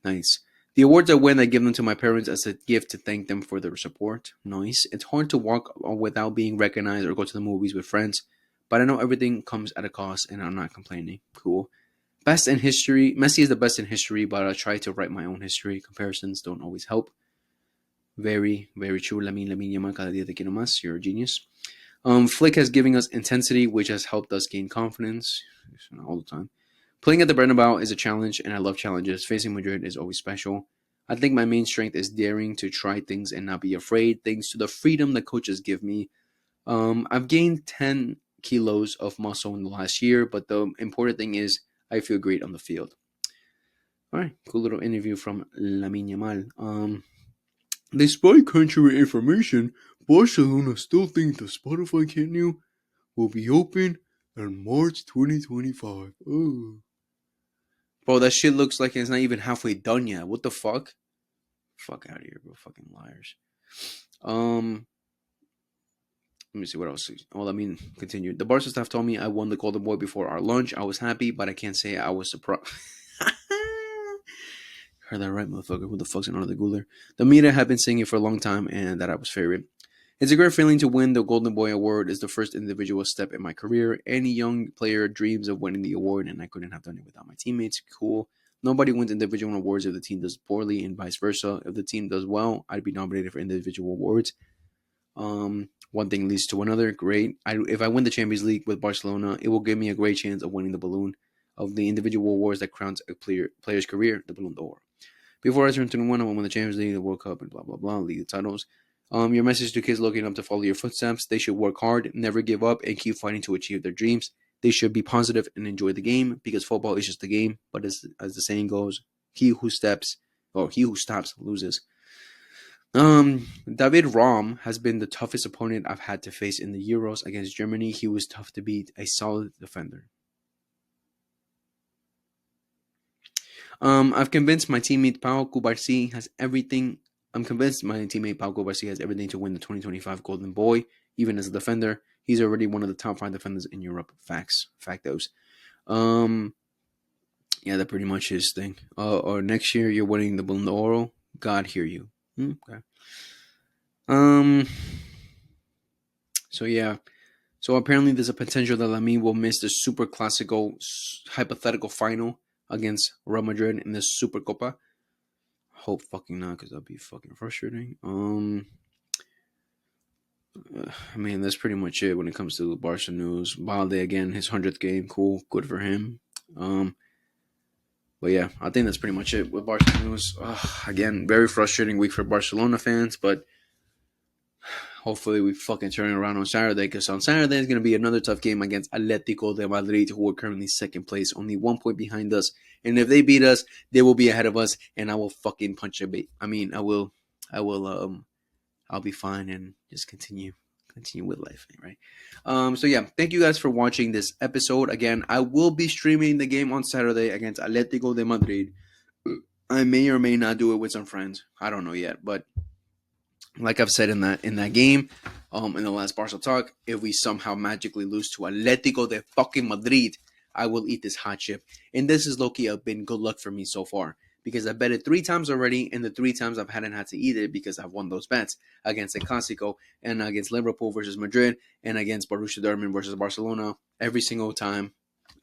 Nice. The awards I win, I give them to my parents as a gift to thank them for their support. Nice. It's hard to walk without being recognized or go to the movies with friends, but I know everything comes at a cost and I'm not complaining. Cool. Best in history. Messi is the best in history, but I try to write my own history. Comparisons don't always help. Very, very true. Lamine Yamal, cada día te quiero más. You're a genius. Flick has given us intensity, which has helped us gain confidence all the time. Playing at the Bernabeu is a challenge, and I love challenges. Facing Madrid is always special. I think my main strength is daring to try things and not be afraid, thanks to the freedom that coaches give me. I've gained 10 kilos of muscle in the last year, but the important thing is I feel great on the field. All right, cool little interview from Lamine Yamal. Despite contrary information, Barcelona still think the Spotify Camp Nou will be open in March 2025. Oh. Bro, that shit looks like it's not even halfway done yet. What the fuck? Fuck out of here, bro. Fucking liars. Let me see what else. Well, I mean, continue. The Barca staff told me I won the Golden Boy before our lunch. I was happy, but I can't say I was surprised. Heard that right, motherfucker. Who the fuck's another Guler? The media had been saying it for a long time, and that I was favorite. It's a great feeling to win the Golden Boy Award. It's the first individual step in my career. Any young player dreams of winning the award, and I couldn't have done it without my teammates. Cool. Nobody wins individual awards if the team does poorly, and vice versa. If the team does well, I'd be nominated for individual awards. One thing leads to another. Great. If I win the Champions League with Barcelona, it will give me a great chance of winning the balloon of the individual awards that crowns a player's career, the Balloon d'Or. Before I turn 21, I won the Champions League, the World Cup, and blah blah blah, league titles. Your message to kids looking up to follow your footsteps: they should work hard, never give up, and keep fighting to achieve their dreams. They should be positive and enjoy the game because football is just a game. But as the saying goes, he who stops loses. David Raum has been the toughest opponent I've had to face in the Euros against Germany. He was tough to beat, a solid defender. I've convinced my teammate Pau Cubarsí has everything. I'm convinced my teammate Pau Cubarsí has everything to win the 2025 Golden Boy, even as a defender. He's already one of the top 5 defenders in Europe. Factos. Yeah, that pretty much his thing. Or next year you're winning the Balloon d'Oro. God hear you. Okay. So yeah. So apparently there's a potential that Lamine will miss the Super Classico hypothetical final against Real Madrid in the Super Copa. Hope fucking not, because that'd be fucking frustrating. I mean, that's pretty much it when it comes to the Barca news. Balde again, his 100th game, cool, good for him. But yeah, I think that's pretty much it with Barca news. Again, very frustrating week for Barcelona fans, but hopefully we fucking turn it around on Saturday, because on Saturday is going to be another tough game against Atletico de Madrid, who are currently second place, only 1 point behind us. And if they beat us, they will be ahead of us, and I will fucking punch a bait. I mean, I'll be fine and just continue with life, right? So yeah, thank you guys for watching this episode. Again, I will be streaming the game on Saturday against Atletico de Madrid. I may or may not do it with some friends. I don't know yet, but like I've said in that game, in the last Barca talk, if we somehow magically lose to Atletico de fucking Madrid, I will eat this hot chip. And this is low-key been good luck for me so far, because I bet it 3 times already, and the 3 times I hadn't had to eat it because I've won those bets against the Clásico and against Liverpool versus Madrid and against Borussia Dortmund versus Barcelona. Every single time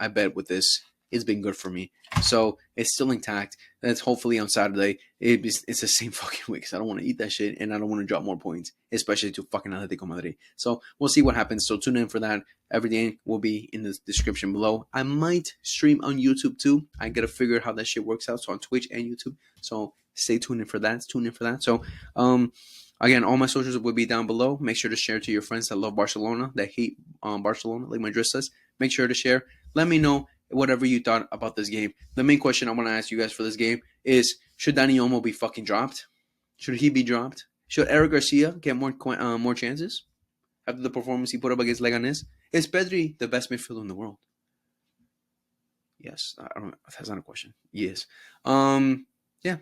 I bet with this, it's been good for me. So it's still intact. That's hopefully on Saturday. It's the same fucking week, because I don't want to eat that shit and I don't want to drop more points, especially to fucking Atletico Madrid. So we'll see what happens. So tune in for that. Everything will be in the description below. I might stream on YouTube too. I gotta figure out how that shit works out. So on Twitch and YouTube. So stay tuned in for that. So again, all my socials will be down below. Make sure to share to your friends that love Barcelona, that hate Barcelona, like Madrid says. Make sure to share. Let me know whatever you thought about this game. The main question I want to ask you guys for this game is, should Dani Olmo be fucking dropped? Should he be dropped? Should Eric Garcia get more chances after the performance he put up against Leganes? Is Pedri the best midfielder in the world? Yes. I don't know. That's not a question. Yes. Yeah.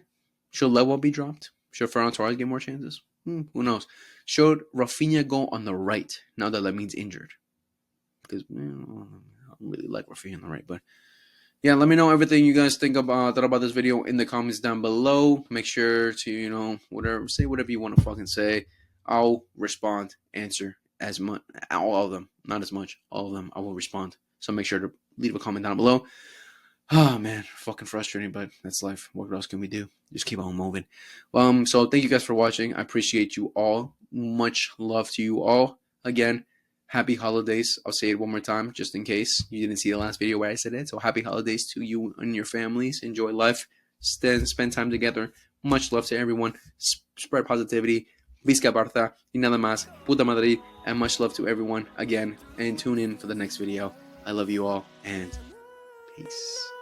Should Lewa be dropped? Should Ferran Torres get more chances? Who knows? Should Rafinha go on the right now that Lamin's injured? Because I don't really like Rafinha on the right, but yeah, let me know everything you guys think about this video in the comments down below. Make sure to, say whatever you want to fucking say. I'll respond, answer as much, all of them, not as much, all of them. I will respond. So make sure to leave a comment down below. Oh man, fucking frustrating, but that's life. What else can we do? Just keep on moving. So thank you guys for watching. I appreciate you all. Much love to you all. Again, happy holidays. I'll say it one more time, just in case you didn't see the last video where I said it. So happy holidays to you and your families. Enjoy life. Spend time together. Much love to everyone. Spread positivity. Visca Barca. Y nada más. Puta Madrid. And much love to everyone again. And tune in for the next video. I love you all. And peace.